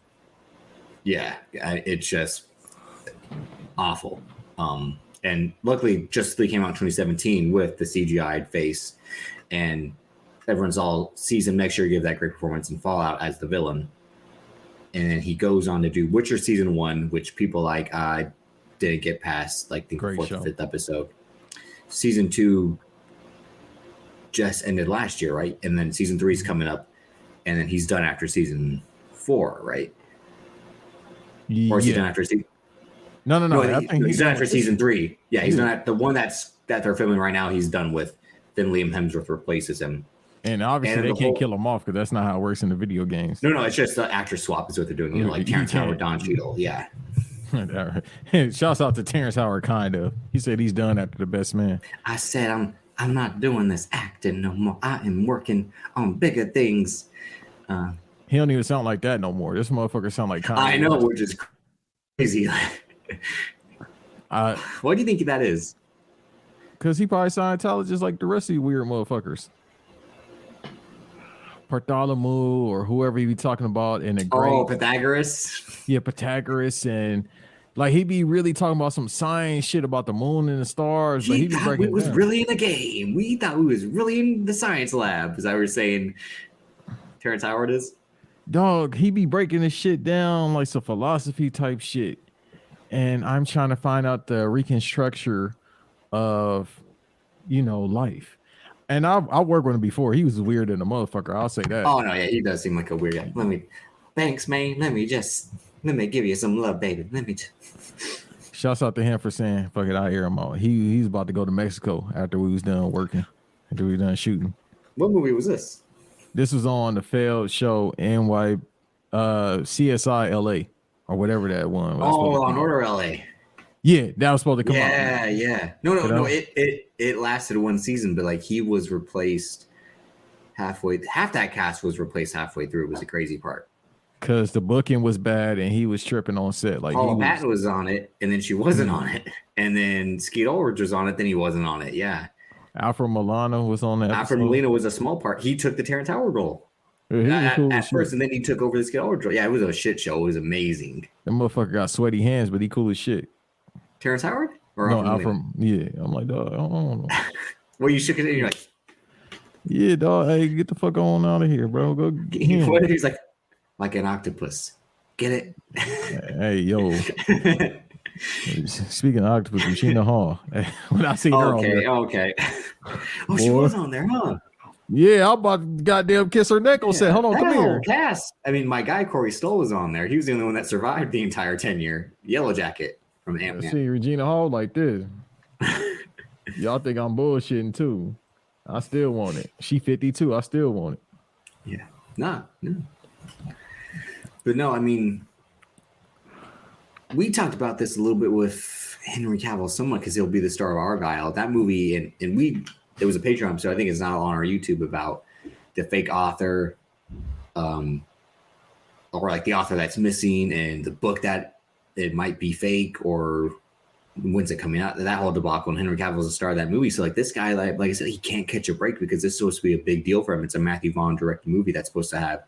Yeah, it's just awful. And luckily, Justice League came out in 2017 with the CGI face, and everyone's all sees him next year give that great performance in Fallout as the villain. And then he goes on to do Witcher season 1, which people didn't get past the fourth or fifth episode. Season 2 just ended last year, right? And then season 3 is coming up. and then he's done after season 4, right? Yeah. Or is he done after season? No. I think he's done after season 3. Yeah, he's Yeah. done at the one that they're filming right now. He's done with. Then Liam Hemsworth replaces him. And obviously they can't kill him off because that's not how it works in the video games. No, it's just the actor swap is what they're doing. You know, like Terrence Howard, Don Cheadle. Yeah. Shouts out to Terrence Howard, kind of. He said he's done after The Best Man. I said I'm not doing this acting no more. I am working on bigger things. He don't even sound like that no more. This motherfucker sound like Kanye. I know, which is crazy. What do you think that is? Because he probably Scientologist like the rest of you weird motherfuckers. Bartholomew or whoever he be talking about in the great. Pythagoras. Yeah, Pythagoras, and like he be really talking about some science shit about the moon and the stars. He thought we was really in the game. We thought we was really in the science lab. As I was saying, Terrence Howard is. Dog, he be breaking this shit down like some philosophy type shit. And I'm trying to find out the reconstruction of, life. And I've worked with him before. He was weird than a motherfucker. I'll say that. Oh no, yeah, he does seem like a weird guy. Thanks, man. Let me give you some love, baby. Shouts out to him for saying, fuck it, I air him out. He's about to go to Mexico after we was done working, after we done shooting. What movie was this? This was on the failed show CSI LA or whatever that one. Law and Order LA. Yeah, that was supposed to come out. Yeah. No. It lasted one season, but like he was replaced halfway. Half that cast was replaced halfway through. It was the crazy part. Because the booking was bad and he was tripping on set. Like Patton was on it, and then she wasn't on it, and then Skeet Ulrich was on it, then he wasn't on it. Yeah. Alfred Molina was on that. Alfred Molina was a small part. He took the Terrence Howard role. Yeah, at first, and then he took over the Skeet Ulrich role. Yeah, it was a shit show. It was amazing. That motherfucker got sweaty hands, but he cool as shit. Terrence Howard? Or no, Alfred. Yeah. I'm like, dog, I don't know. Well, you shook it and you're like, yeah, dog. Hey, get the fuck on out of here, bro. Go get him. What if he's like an octopus? Get it? Hey, yo. Speaking of octopus, Regina Hall. When I seen her on there. Okay. Oh, she was on there, huh? Yeah, I'm about to goddamn kiss her neck on set. Hold on, come here. Cast. I mean, my guy Corey Stoll was on there. He was the only one that survived the entire tenure. Yellow Jacket from Ant-Man. I see Regina Hall like this. Y'all think I'm bullshitting too. I still want it. She 52. I still want it. Yeah. No. But no, I mean, we talked about this a little bit with Henry Cavill somewhat because he'll be the star of Argyle. That movie, and it was a Patreon, so I think it's not on our YouTube about the fake author, or like the author that's missing and the book that it might be fake, or when's it coming out? That whole debacle, and Henry Cavill's the star of that movie. So like this guy, like I said, he can't catch a break because this is supposed to be a big deal for him. It's a Matthew Vaughn directed movie that's supposed to have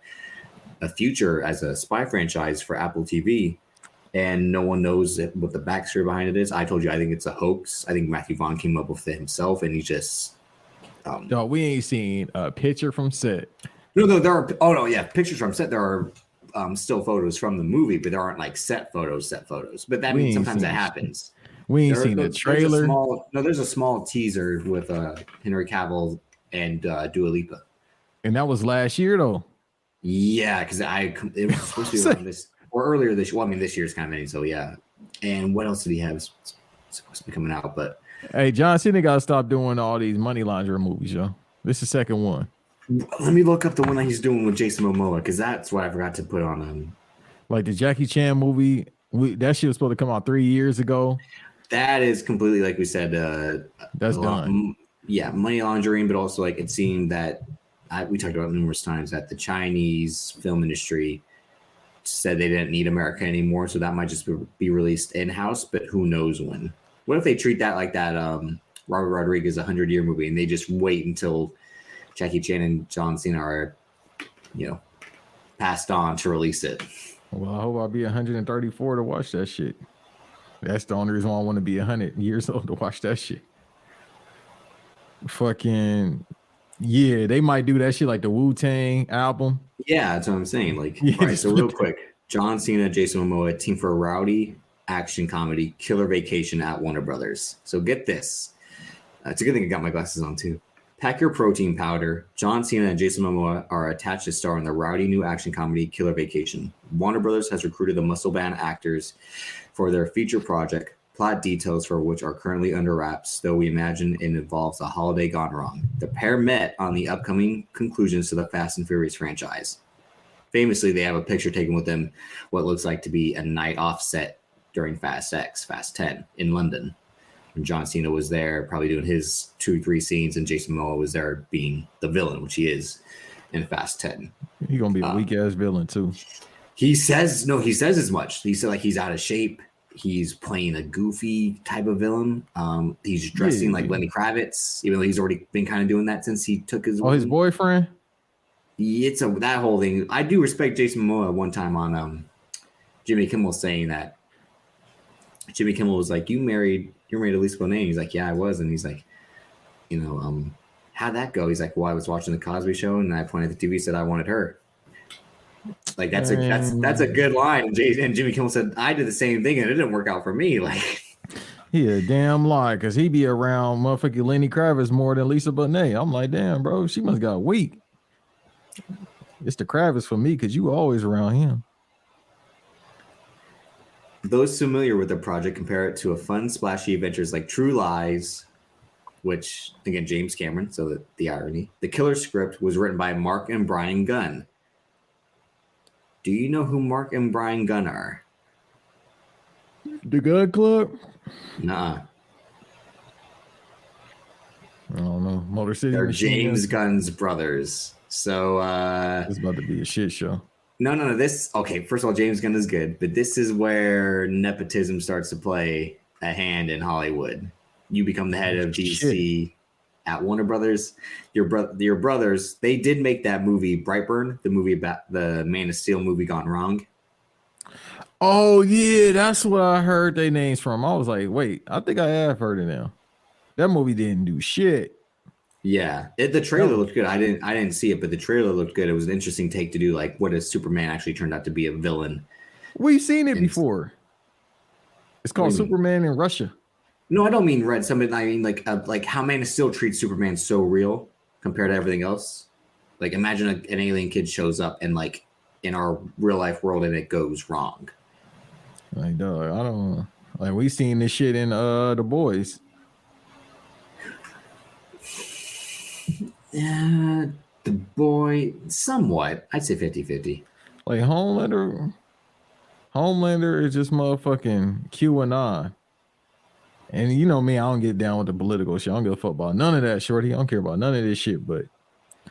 a future as a spy franchise for Apple TV. And no one knows what the backstory behind it is. I told you, I think it's a hoax. I think Matthew Vaughn came up with it himself, and he just. No, we ain't seen a picture from set. No, there are. Oh no, yeah, pictures from set. There are still photos from the movie, but there aren't like set photos. But that means sometimes that happens. We ain't seen a trailer. There's a small teaser with Henry Cavill and Dua Lipa. And that was last year though. Yeah, because it was supposed to be around this. Or earlier this year. Well, I mean, this year's kind of ending, so yeah. And what else did he have? It's supposed to be coming out, but hey, John Cena got to stop doing all these money laundering movies, yo. This is the second one. Let me look up the one that he's doing with Jason Momoa because that's what I forgot to put on. Like the Jackie Chan movie, that shit was supposed to come out 3 years ago. That is completely, like we said, that's done. Yeah, money laundering, but also like it seemed that we talked about numerous times that the Chinese film industry said they didn't need America anymore, so that might just be released in-house, but who knows when. What if they treat that like that Robert Rodriguez 100-year movie and they just wait until Jackie Chan and John Cena are, passed on to release it? Well, I hope I'll be 134 to watch that shit. That's the only reason why I want to be 100 years old to watch that shit. Fucking, yeah, they might do that shit like the Wu-Tang album. Yeah, that's what I'm saying. Like, all right, so real quick, John Cena, Jason Momoa, team for a rowdy action comedy, killer vacation at Warner Brothers. So get this. It's a good thing I got my glasses on too. Pack your protein powder. John Cena and Jason Momoa are attached to star in the rowdy new action comedy Killer Vacation. Warner Brothers has recruited the muscle band actors for their feature project, plot details for which are currently under wraps, though we imagine it involves a holiday gone wrong. The pair met on the upcoming conclusions to the Fast and Furious franchise. Famously, they have a picture taken with them, what looks like to be a night off set during Fast 10 in London. And John Cena was there probably doing his 2-3 scenes, and Jason Momoa was there being the villain, which he is in Fast 10. He's gonna be a weak ass villain too. He says as much. He said like he's out of shape. He's playing a goofy type of villain. He's dressing like Lenny Kravitz, even though he's already been kind of doing that since he took his. His boyfriend. It's that whole thing. I do respect Jason Momoa. One time on Jimmy Kimmel saying that Jimmy Kimmel was like, you're married to Lisa Bonet. He's like, yeah, I was. And he's like, how'd that go? He's like, well, I was watching the Cosby Show and I pointed at the TV, said I wanted her. Like that's a good line. And Jimmy Kimmel said, I did the same thing and it didn't work out for me. Like he a damn lie, because he be around motherfucking Lenny Kravitz more than Lisa Bonet. I'm like, damn, bro, she must got weak. It's the Kravitz for me because you always around him. Those familiar with the project compare it to a fun, splashy adventures like True Lies, which, again, James Cameron, so the irony. The killer script was written by Mark and Brian Gunn. Do you know who Mark and Brian Gunn are? The Gun Club? Nuh-uh. I don't know. Motor City. They're James Gunn's brothers. So it's about to be a shit show. No. First of all, James Gunn is good, but this is where nepotism starts to play a hand in Hollywood. You become the head of DC at Warner Brothers. Your brothers, they did make that movie Brightburn, the movie about the Man of Steel movie gone wrong. Oh yeah, that's what I heard their names from. I was like, wait, I think I have heard of them. That movie didn't do shit. Yeah, the trailer looked good. I didn't see it, but the trailer looked good. It was an interesting take to do, like, what if Superman actually turned out to be a villain? We've seen it before. It's called Superman in Russia. No, I don't mean red. I mean like how Man of Steel treats Superman so real compared to everything else. Like, imagine an alien kid shows up and like in our real life world and it goes wrong. Like, dog, I don't know. Like, we seen this shit in The Boys. Yeah, The Boy, somewhat. I'd say 50-50. Like, Homelander is just motherfucking QAnon. And you know me, I don't get down with the political shit. I don't give a fuck about none of that, shorty. I don't care about none of this shit, but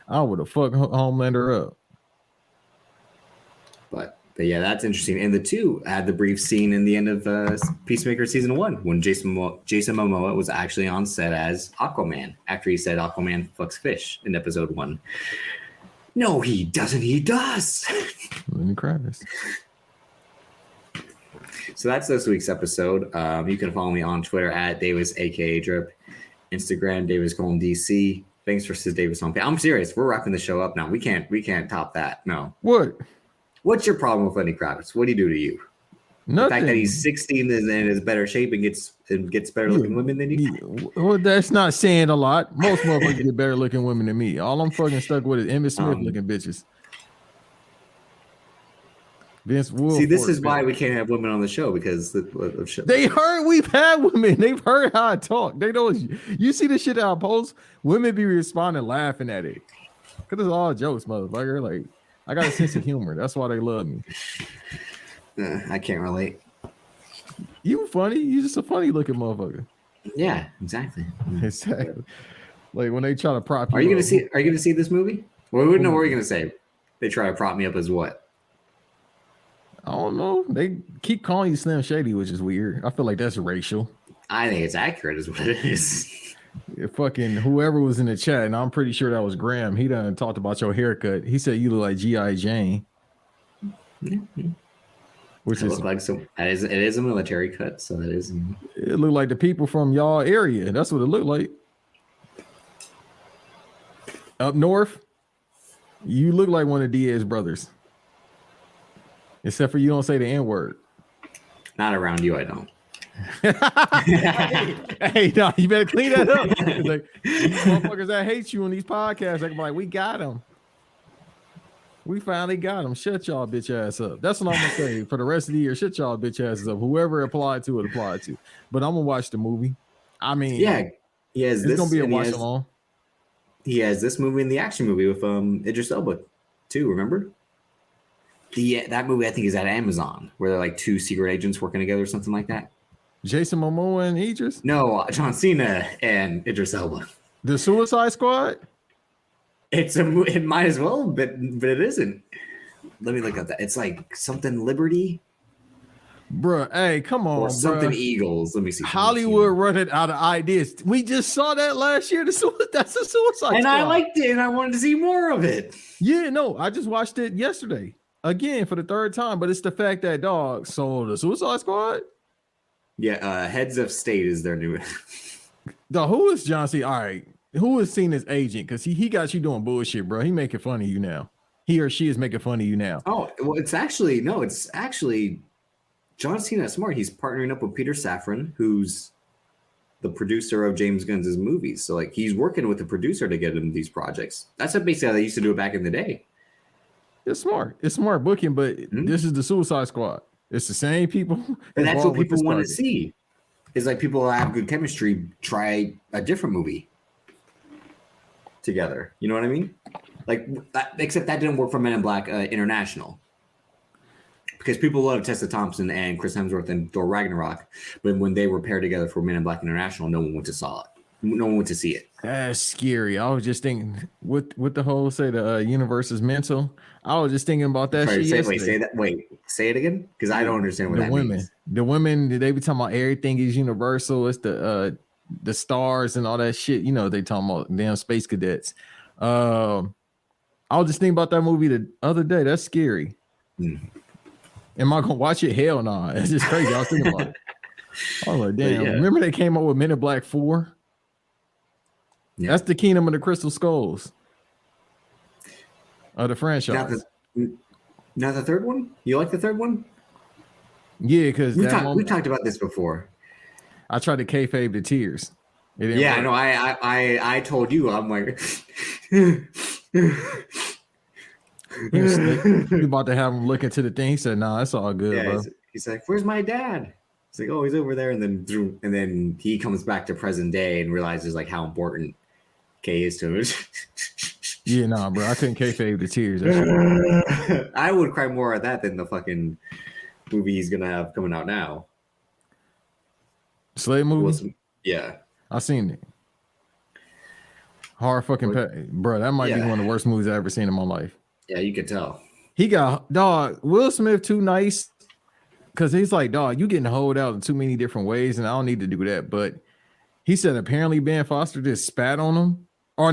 I would have fucked Homelander up. But yeah, that's interesting. And the two had the brief scene in the end of Peacemaker season 1 when Jason Momoa was actually on set as Aquaman after he said Aquaman fucks fish in episode 1. No, he doesn't. He does. Lenny Kravitz. So that's this week's episode. You can follow me on Twitter at Davis, aka Drip, Instagram Davis Golden DC. Thanks for Sis Davis on. I'm serious. We're wrapping the show up now. We can't top that. No. What? What's your problem with Lenny Kravitz? What did he do to you? Nothing. The fact that he's 16 and is better shape and gets better looking women than you. Well, that's not saying a lot. Most motherfuckers get better looking women than me. All I'm fucking stuck with is Emmett Smith looking bitches. Vince Wolf. See, this is why we can't have women on the show, because of show. They heard we've had women. They've heard how I talk. They know you see the shit that I post. Women be responding, laughing at it, because it's all jokes, motherfucker. Like, I got a sense of humor. That's why they love me. I can't relate. You funny. You just a funny looking motherfucker. Yeah, exactly. Exactly. Like when they try to prop you. Are you gonna see this movie? Well, we wouldn't know what we're gonna say. They try to prop me up as what? I don't know. They keep calling you Slim Shady, which is weird. I feel like that's racial. I think it's accurate, is what it is. Fucking whoever was in the chat, and I'm pretty sure that was Graham. He done talked about your haircut. He said you look like G.I. Jane. Mm-hmm. Which is like it is a military cut, so that is. It looked like the people from y'all area. That's what it looked like. Up north, you look like one of Diaz's brothers. Except for you don't say the N-word. Not around you, I don't. hey, no, you better clean that up. It's like these motherfuckers that hate you on these podcasts, they can be like, we got them. We finally got them. Shut y'all bitch ass up. That's what I'm gonna say for the rest of the year. Shut y'all bitch asses up. Whoever applied to it, applied to. But I'm gonna watch the movie. I mean, yeah, he has it's this. gonna be a and he watch has- along. He has this movie and the action movie with Idris Elba too. Remember? That movie I think is at Amazon, where they're like two secret agents working together or something like that. Jason Momoa and Idris. No, John Cena and Idris Elba. The Suicide Squad. It might as well, but it isn't. Let me look at that. It's like something Liberty, Bruh, hey, come on, or something bruh. Eagles. Let me see. Hollywood running out of ideas. We just saw that last year. That's the Suicide And Squad. I liked it, and I wanted to see more of it. Yeah, no, I just watched it yesterday again for the third time. But it's the fact that dog. So the Suicide Squad. Yeah, Heads of State is their new. Dog, who is John C? All right, who is Cena's agent? Because he got you doing bullshit, bro. He making fun of you now. He or she is making fun of you now. Oh, well, it's actually John Cena Smart. He's partnering up with Peter Safran, who's the producer of James Gunn's movies. So like he's working with the producer to get him these projects. That's what basically how they used to do it back in the day. It's smart. It's smart booking, but this is the Suicide Squad. It's the same people. And that's what involved with people this want to project. see. Is like people that have good chemistry try a different movie together. You know what I mean? Like, except that didn't work for Men in Black International. Because people love Tessa Thompson and Chris Hemsworth and Thor Ragnarok, but when they were paired together for Men in Black International, no one went to saw it. No one went to see it. That's scary. I was just thinking, what the whole say the universe is mental. I was just thinking about that shit yesterday. Say it again, because I don't understand what The that women, means. the women, they be talking about everything is universal. It's the stars and all that shit. You know, they talking about damn space cadets. I was just thinking about that movie the other day. That's scary. Am I gonna watch it? Hell no. Nah. It's just crazy. I was thinking about it. I was like, damn. Yeah. Remember they came up with Men in Black 4? Yeah. That's the Kingdom of the Crystal Skulls of the franchise. Not the third one? You like the third one? Yeah, because we talked about this before. I tried to kayfabe the tears. Yeah, no, I told you. I'm like, he was about to have him look into the thing. He said, "Nah, it's all good, bro." He's like, "Where's my dad?" It's like, "Oh, he's over there." And then he comes back to present day and realizes like how important Kay is to him. Yeah, nah, bro, I couldn't kayfabe the tears. I would cry more at that than the fucking movie he's gonna have coming out now. Slave movie. Yeah, I seen it. Hard fucking bro. That might be one of the worst movies I ever seen in my life. Yeah, you could tell. He got dog Will Smith too nice because he's like, dog, you getting holed out in too many different ways, and I don't need to do that. But he said apparently Ben Foster just spat on him. Or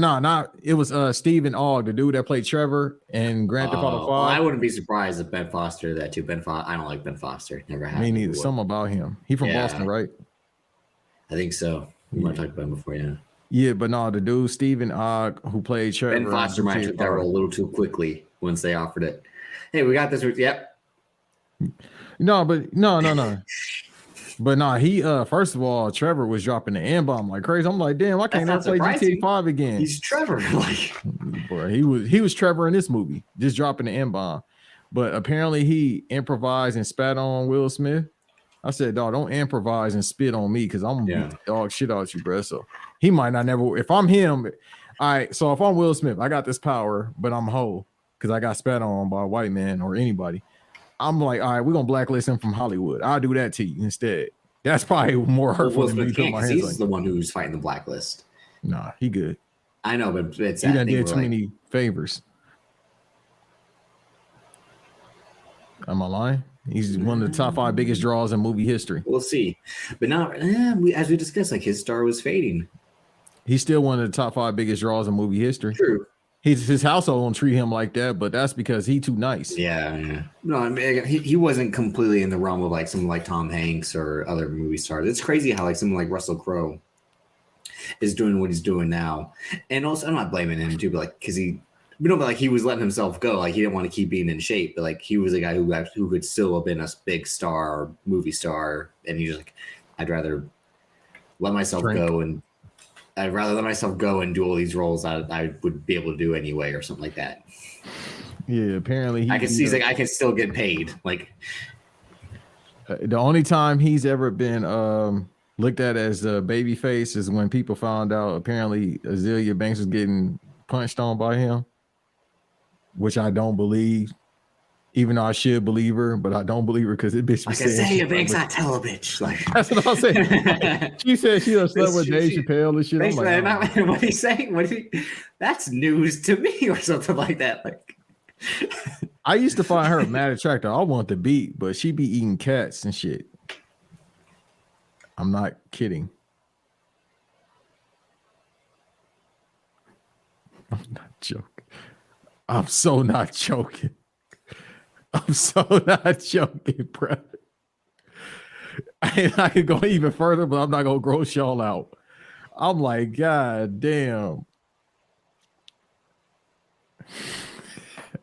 it was Stephen Ogg, the dude that played Trevor and Grand Theft Auto 5. I wouldn't be surprised if Ben Foster did that too. I don't like Ben Foster. Never had. Me neither. Something about him. He from Boston, right? I think so. We might talk about him before, yeah. Yeah, but no, the dude Stephen Ogg who played Trevor. Ben Foster might have took that role a little too quickly once they offered it. Hey, we got this. Yep. No. But nah, he first of all, Trevor was dropping the N-bomb like crazy. I'm like, damn, why can't I play GTA 5 again? He's Trevor. Like, boy, he was Trevor in this movie, just dropping the N-bomb. But apparently he improvised and spat on Will Smith. I said, dog, don't improvise and spit on me because I'm gonna beat the dog shit out you, bro. So he might not never. If I'm him, all right. So if I'm Will Smith, I got this power, but I'm whole because I got spat on by a white man or anybody. I'm like, all right, we're gonna blacklist him from Hollywood. I'll do that to you instead. That's probably more hurtful than me putting my hands on. He's the one who's fighting the blacklist. Nah, he good. I know, but it's he done did too many favors. Am I lying? He's one of the top 5 biggest draws in movie history. We'll see, but now, as we discussed, like his star was fading. He's still one of the top 5 biggest draws in movie history. True. His household don't treat him like that, but that's because he too nice. Yeah. No, I mean, he wasn't completely in the realm of like someone like Tom Hanks or other movie stars. It's crazy how like someone like Russell Crowe is doing what he's doing now, and also I'm not blaming him too, but like because but like he was letting himself go, like he didn't want to keep being in shape, but like he was a guy who could still have been a big star or movie star, and he just like I'd rather let myself Drink. go, and I'd rather let myself go and do all these roles I would be able to do anyway, or something like that. Yeah, apparently I can see like I can still get paid. Like the only time he's ever been looked at as a baby face is when people found out apparently Azealia Banks was getting punched on by him, which I don't believe, even though I should believe her, but I don't believe her because it bitch like was Azealia Banks, I tell a bitch. Like that's what I'm saying. She said she done slept with Dave Chappelle and shit. I'm like, what he's saying? That's news to me, or something like that. Like I used to find her mad attractive. I want to beat, but she be eating cats and shit. I'm not kidding. I'm not joking. I'm so not joking. I'm so not joking, bro. I could go even further, but I'm not gonna gross y'all out. I'm like, God damn.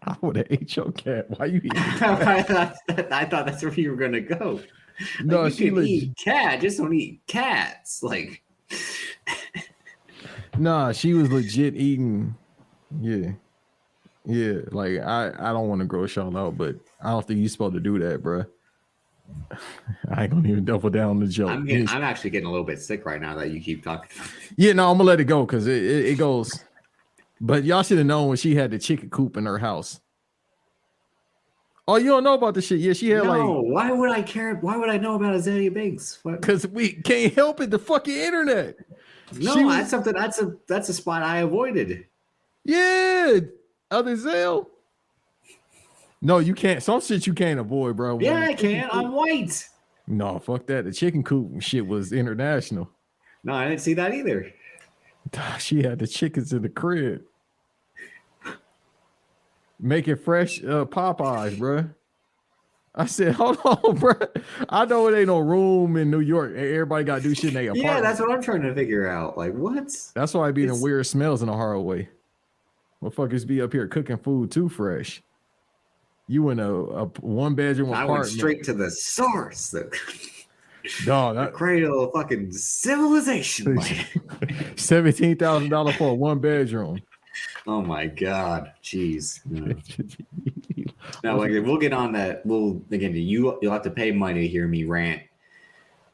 I would have ate your cat. Why you eating? I thought that's where you were gonna go. No, like, she you can eat cat, just don't eat cats. Like, nah, she was legit eating. Yeah, like I don't want to gross y'all out, but I don't think you're supposed to do that, bro. I ain't gonna even double down on the joke. I'm actually getting a little bit sick right now that you keep talking. Yeah, no, I'm gonna let it go because it goes. But y'all should have known when she had the chicken coop in her house. Oh, you don't know about the shit? Yeah, she had why would I care? Why would I know about Azealia Banks? Because we can't help it. The fucking internet. No, that's something. That's a spot I avoided. Yeah, other Zell. No, you can't. Some shit you can't avoid, bro. Yeah, I can. I'm white. No, fuck that. The chicken coop shit was international. No, I didn't see that either. She had the chickens in the crib. Making fresh Popeyes, bro. I said, hold on, bro. I know it ain't no room in New York. Everybody got to do shit in their apartment. Yeah, that's what I'm trying to figure out. Like, what? That's why I be in weird smells in a hard way. Motherfuckers be up here cooking food too fresh. You in a one bedroom apartment. I went straight to the source. Dog, the cradle of fucking civilization. $17,000 for a one bedroom. Oh my God, jeez. No. Now, like, we'll get on that. You'll have to pay money to hear me rant,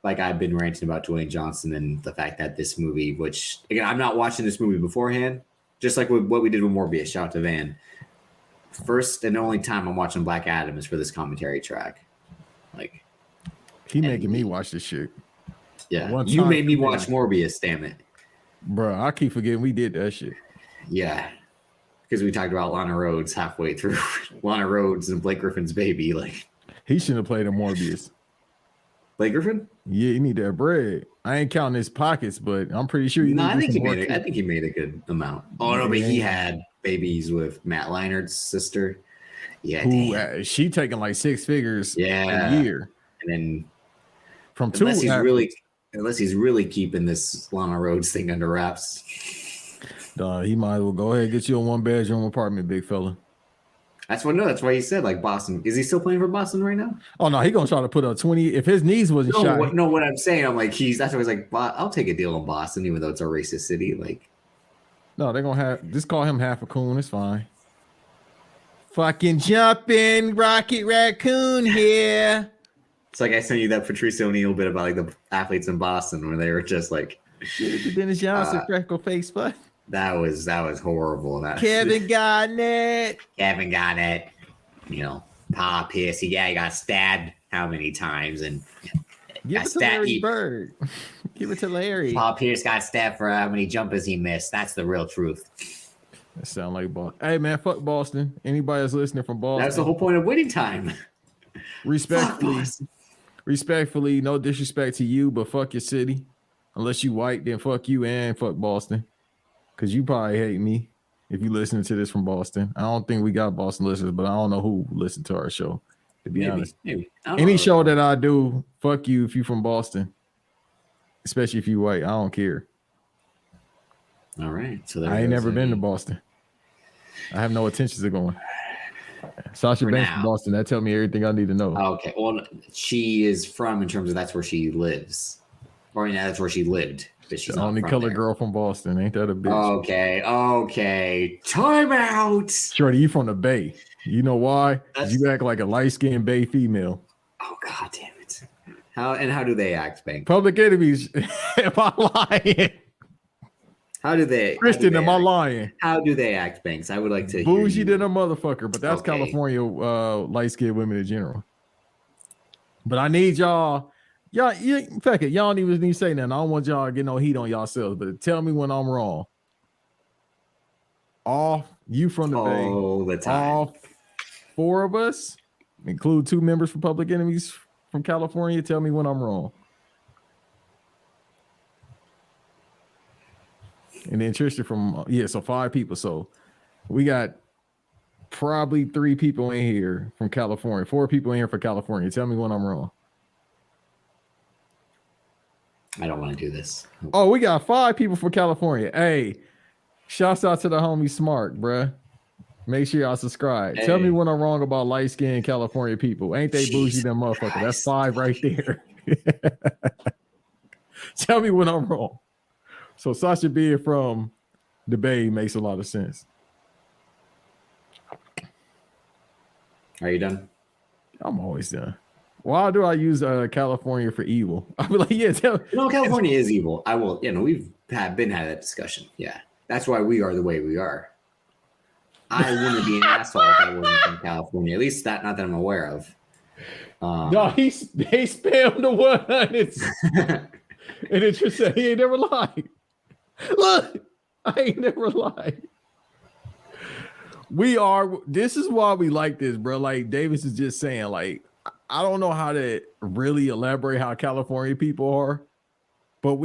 like I've been ranting about Dwayne Johnson and the fact that this movie, which again, I'm not watching this movie beforehand, just like what we did with Morbius. Shout out to Van. First and only time I'm watching Black Adam is for this commentary track. Like, he making me watch this shit. Yeah, you made me watch Morbius. Damn it, bro! I keep forgetting we did that shit. Yeah, because we talked about Lana Rhoades halfway through. Lana Rhoades and Blake Griffin's baby. Like, he shouldn't have played in Morbius. Blake Griffin? Yeah, he need that bread. I ain't counting his pockets, but I'm pretty sure. I think he made a good amount. Oh no, but he had babies with Matt Leinart's sister. Yeah, she taking like 6 figures. Yeah, a year, and then from two. Unless he's really keeping this Lana Rhoades thing under wraps. He might as well go ahead and get you a one bedroom apartment, big fella. That's why he said like Boston. Is he still playing for Boston right now? Oh no, he gonna try to put up 20 if his knees wasn't shot. What I'm saying, I'm like that's why he's like, I'll take a deal in Boston, even though it's a racist city. Like, no, they're gonna just call him half a coon. It's fine. Fucking jumping Rocket Raccoon here. It's like I sent you that Patrice O'Neal bit about like the athletes in Boston where they were just like Dennis Johnson, freckle face, but that was horrible. Kevin Garnett. You know, Paul Pierce. Yeah, he got stabbed how many times? And give it to Larry Bird. Give it to Larry. Paul Pierce got stabbed for how many jumpers he missed. That's the real truth. That sound like Boston. Hey man, fuck Boston. Anybody that's listening from Boston. That's the whole point of winning time. Respectfully, no disrespect to you, but fuck your city. Unless you white, then fuck you and fuck Boston. Cause you probably hate me if you listening to this from Boston. I don't think we got Boston listeners, but I don't know who listened to our show. To be honest, any show that I do, fuck you if you from Boston. Especially if you white, I don't care. All right, so I ain't never been to Boston. I have no intentions of going. Sasha Banks from Boston. That tell me everything I need to know. Okay, well, she is from in terms of that's where she lives. Or yeah, that's where she lived. But she's The not only from colored there. girl from Boston. Ain't that a bitch? Okay. Time out. Shorty, you from the Bay. You know why? Because you act like a light-skinned Bay female. Oh, God damn it. How do they act, Bank? Public Enemies. Am I lying? How do they? Christian, am I lying? How do they act, Banks? I would like to Bougie hear than a motherfucker, but that's Okay. California light-skinned women in general. But I need y'all, fuck it, y'all don't even need to say nothing. I don't want y'all to get no heat on yourselves, but tell me when I'm wrong. All you from the Bay, all the time. all 4 of us, include 2 members from Public Enemies from California. Tell me when I'm wrong. And then Tristan from so 5 people. So we got probably 3 people in here from California, 4 people in here for California. Tell me when I'm wrong. I don't want to do this. Oh, we got 5 people from California. Hey, shouts out to the homie Smart, bruh. Make sure y'all subscribe. Tell me when I'm wrong about light-skinned California people. Ain't they bougie them motherfucker? That's 5 right there. Tell me when I'm wrong. So Sasha being from the Bay makes a lot of sense. Are you done? I'm always done. Why do I use California for evil? I'll be like, yeah, no, California is evil. I will, we've had that discussion. Yeah. That's why we are the way we are. I wouldn't be an asshole if I wasn't from California. At least not that I'm aware of. No, they spammed the 100s. And it just said he ain't never lied. Look, I ain't never lied. This is why we like this, bro. Like Davis is just saying, like, I don't know how to really elaborate how California people are, but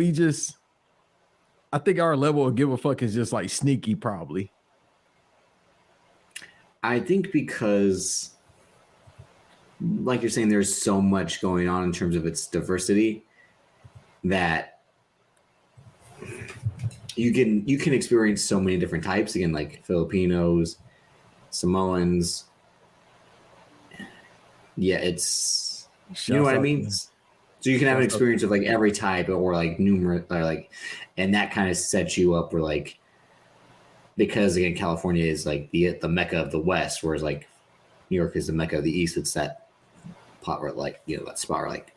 I think our level of give a fuck is just like sneaky, probably. I think because, like you're saying, there's so much going on in terms of its diversity that you can experience so many different types. Again, like Filipinos, Samoans. Yeah, it's you know what I mean. So you can have an experience of like every type or like numerous, or like, and that kind of sets you up for like, because again, California is like the Mecca of the West, whereas like New York is the Mecca of the East. It's that pot where like, that spot where like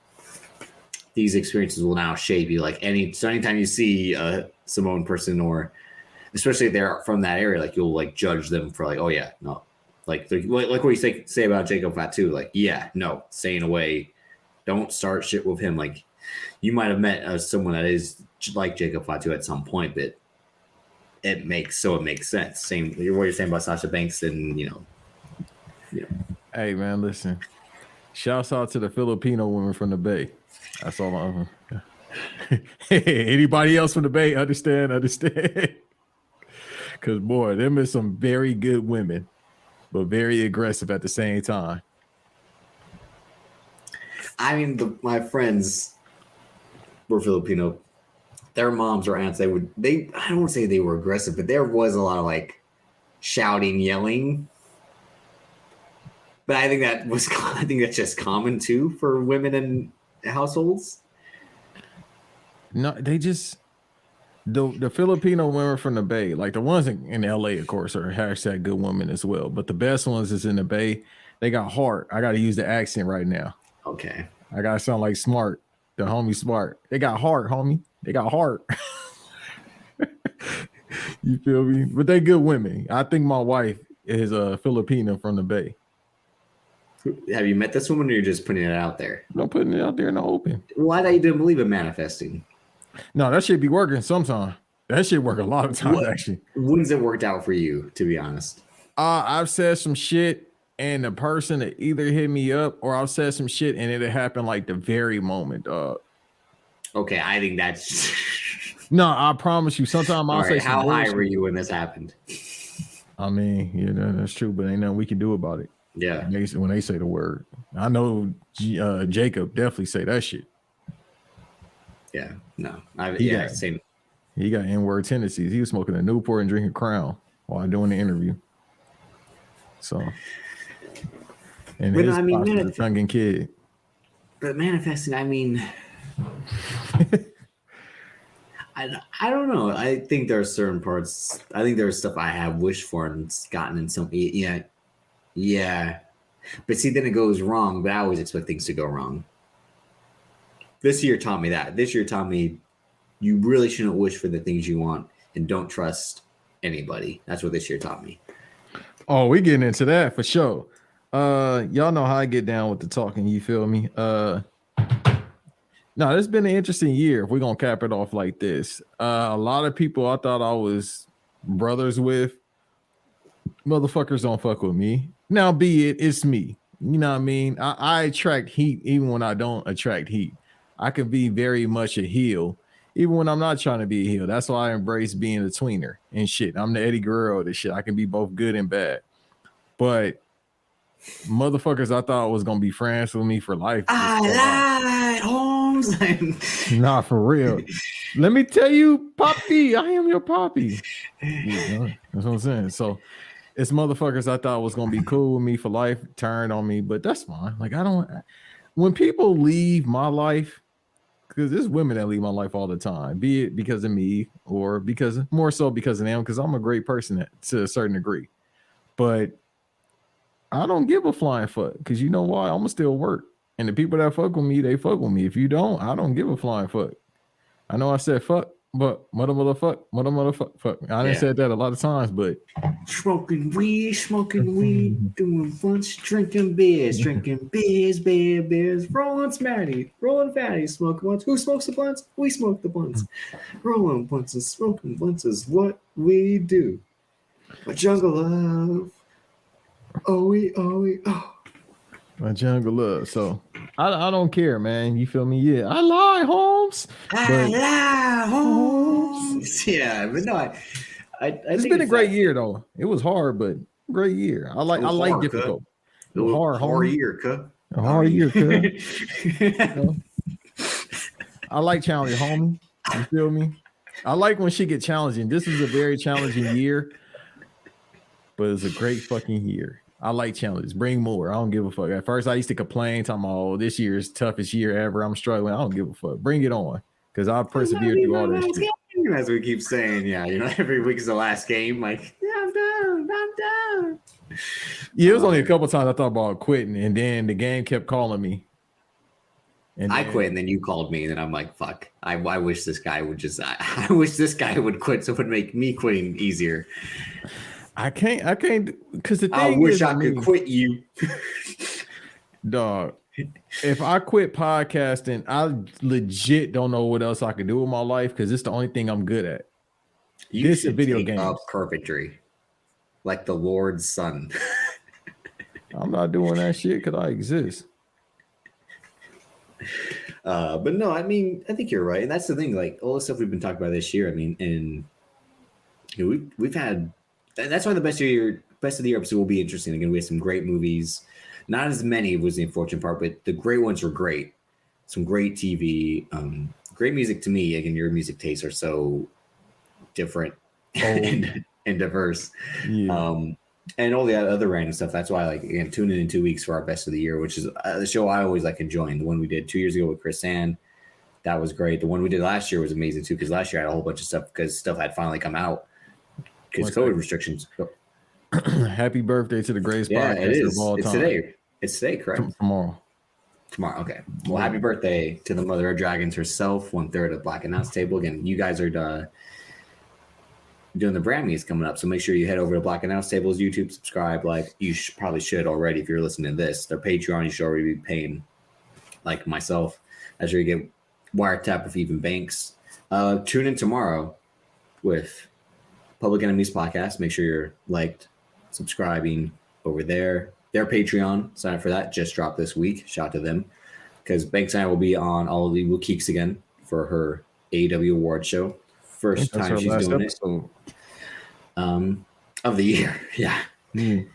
these experiences will now shape you. Like anytime you see a Samoan person, or especially if they're from that area, like you'll like judge them for like, oh yeah, no, like what you say about Jacob Fatu, like, yeah, no, staying away, don't start shit with him. Like you might have met someone that is like Jacob Fatu at some point, but it makes sense. Same what you're saying about Sasha Banks, and Hey man, listen. Shouts out to the Filipino women from the Bay. That's all I'm. Anybody else from the Bay understand? Because boy, them is some very good women, but very aggressive at the same time. I mean, my friends were Filipino. Their moms or aunts, I don't want to say they were aggressive, but there was a lot of like shouting, yelling. But I think that's just common too for women in households. No, they just the Filipino women from the Bay, like the ones in LA, of course, are hashtag good women as well. But the best ones is in the Bay. They got heart. I got to use the accent right now. Okay. I got to sound like Smart, the homie Smart. They got heart, homie. They got heart. You feel me? But they good women. I think my wife is a Filipino from the Bay. Have you met this woman, or you're just putting it out there? I'm putting it out there in the open. Why you didn't believe in manifesting? No, that shit be working sometime. That shit work a lot of times, actually. When's it worked out for you, to be honest? I've said some shit, and the person that either hit me up, or I've said some shit and it happened like the very moment. Okay, I think that's no, I promise you. Sometimes I'll say how high were you when this happened? I mean, that's true, but ain't nothing we can do about it. Yeah. When they say the word. I know Jacob definitely say that shit. Yeah, no. Same. He got N-word tendencies. He was smoking a Newport and drinking Crown while doing the interview. So, and but his I mean, tongue kid. But manifesting, I mean, I don't know. I think there are certain parts. I think there's stuff I have wished for and it's gotten in some. Yeah. But see, then it goes wrong. But I always expect things to go wrong. This year taught me that. This year taught me you really shouldn't wish for the things you want and don't trust anybody. That's what this year taught me. Oh, we getting into that for sure. Y'all know how I get down with the talking. You feel me? No, it's been an interesting year. If we're gonna cap it off like this, a lot of people I thought I was brothers with, motherfuckers don't fuck with me. Now, be it's me. You know what I mean? I attract heat even when I don't attract heat. I can be very much a heel, even when I'm not trying to be a heel. That's why I embrace being a tweener and shit. I'm the Eddie Guerrero of this shit. I can be both good and bad. But motherfuckers I thought was gonna be friends with me for life. I lied, Holmes. Nah, for real. Let me tell you, Poppy, I am your Poppy. Yeah, that's what I'm saying. So it's motherfuckers I thought was gonna be cool with me for life turned on me, but that's fine. Like when people leave my life, because there's women that leave my life all the time, be it because of me or because more so because of them, because I'm a great person to a certain degree. But I don't give a flying fuck, because you know why? I'm gonna still work. And the people that fuck with me, they fuck with me. If you don't, I don't give a flying fuck. I know I said fuck, but motherfuck, fuck. I didn't say that a lot of times, but smoking weed, doing bunch, drinking beers, beers, rolling smatty, rolling fatty, smoking blunts. Who smokes the blunts? We smoke the blunts. Rolling blunts and smoking blunts is what we do. A jungle love. Oh. My jungle love. So I don't care, man. You feel me? Yeah, I lie, Holmes. I lie, Holmes. Yeah, but no, it's been a great year though. It was hard, but great year. I like difficult. It was hard year, cut. A hard year, cut. You know? I like challenging, homie. You feel me? I like when shit get challenging. This is a very challenging year, but it's a great fucking year. I like challenges. Bring more. I don't give a fuck. At first, I used to complain, talking about, oh, this year is toughest year ever. I'm struggling. I don't give a fuck. Bring it on, because I'll persevere through all this shit. As we keep saying, yeah, every week is the last game. Like, yeah, I'm done. Yeah, it was only a couple times I thought about quitting, and then the game kept calling me. And I quit, and then you called me, and then I'm like, fuck. I wish this guy would I wish this guy would quit, so it would make me quitting easier. I can't, because the thing I wish I could quit you. Dog, if I quit podcasting, I legit don't know what else I could do with my life, because it's the only thing I'm good at. You should video games. Up carpentry, like the Lord's son. I'm not doing that shit because I exist. But no, I mean, I think you're right, and that's the thing. Like all the stuff we've been talking about this year. I mean, and we've had. And that's why the best of the year episode will be interesting. Again, we have some great movies. Not as many was the unfortunate part, but the great ones were great. Some great TV, great music to me. Again, your music tastes are so different and diverse. Yeah. And all the other random stuff. That's why, like, again, tune in 2 weeks for our best of the year, which is the show I always like enjoying. The one we did 2 years ago with Chris Sand, that was great. The one we did last year was amazing too, because last year I had a whole bunch of stuff because stuff had finally come out. Because COVID restrictions. Happy birthday to the greatest podcast of all time. It's today. It's today, correct? Tomorrow. Okay. Well, happy birthday to the mother of dragons herself, 1/3 of Black Announce Table. Again, you guys are doing the brand meets coming up, so make sure you head over to Black Announce Table's YouTube, subscribe. Like you probably should already if you're listening to this. Their Patreon, you should already be paying, like myself. That's where you get wiretap with even banks. Tune in tomorrow with Public Enemies Podcast. Make sure you're liked, subscribing over there. Their Patreon, sign up for that. Just dropped this week. Shout out to them. Because Banks and I will be on All of the Will Keeks again for her AEW award show. First time she's doing episode. It. Of the year. Yeah. Mm.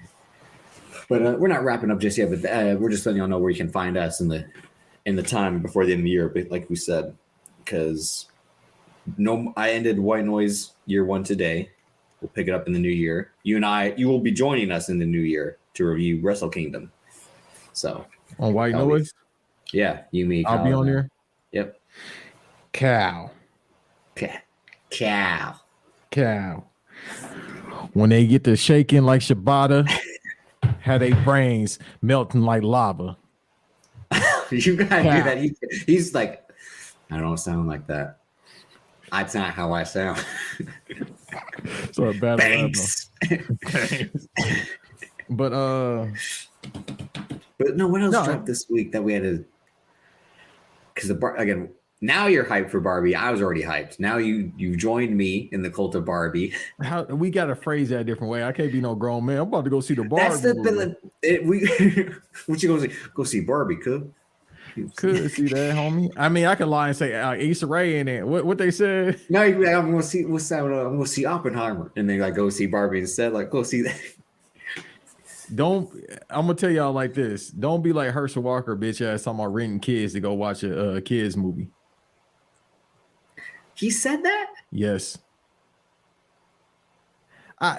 But we're not wrapping up just yet, but we're just letting y'all know where you can find us in the time before the end of the year, like we said. Because I ended White Noise year 1 today. We'll pick it up in the new year. You will be joining us in the new year to review Wrestle Kingdom. So on White Noise? Yeah, you, me. I'll be on there. Yep. Cow. Okay. Cow. When they get to shaking like Shibata, had their brains melting like lava. You gotta do that. He's like, I don't sound like that. That's not how I sound. So a battle Thanks. But no, what else dropped this week that we had to? Because again, now you're hyped for Barbie. I was already hyped. Now you joined me in the cult of Barbie. How we got to phrase that a different way. I can't be no grown man. I'm about to go see the Barbie. That's what you gonna see? Go see Barbie, could see that, homie. I mean, I could lie and say Issa Rae in it. What they said? No, I'm gonna see. What's that? I'm gonna see Oppenheimer, and then like go see Barbie instead. Like go see that. I'm gonna tell y'all like this. Don't be like Herschel Walker, bitch ass, talking about renting kids to go watch a kids movie. He said that? Yes.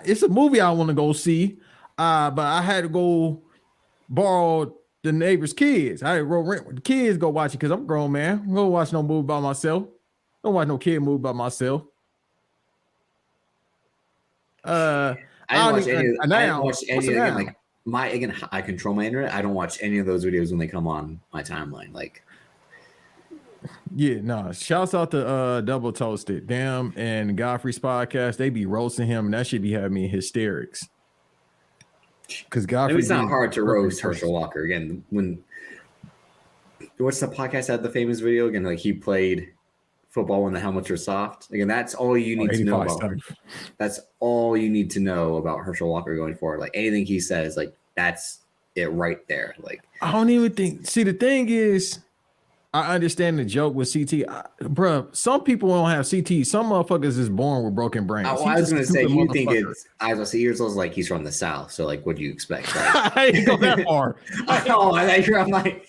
It's a movie I want to go see, but I had to go borrow the neighbor's kids. I had to go rent with the kids, go watch it because I'm a grown man. I'm gonna watch no movie by myself. Don't watch no kid movie by myself. I didn't watch any again. Like I control my internet. I don't watch any of those videos when they come on my timeline. Like, yeah, no. Shouts out to Double Toasted, Damn, and Godfrey's podcast. They be roasting him, and that should be having me in hysterics. Because Godfrey, it's not hard to roast Herschel Walker again. What's the podcast had the famous video again? Like he played football when the helmets were soft. Again, that's all you need to know about. That's all you need to know about Herschel Walker going forward. Like anything he says, like that's it right there. Like I don't even think. See, the thing is, I understand the joke with CT, bro. Some people don't have CT. Some motherfuckers is born with broken brains. I was going to say, you think it's? I was like he's from the South, so like, what do you expect? Right? I ain't go that far. I'm like,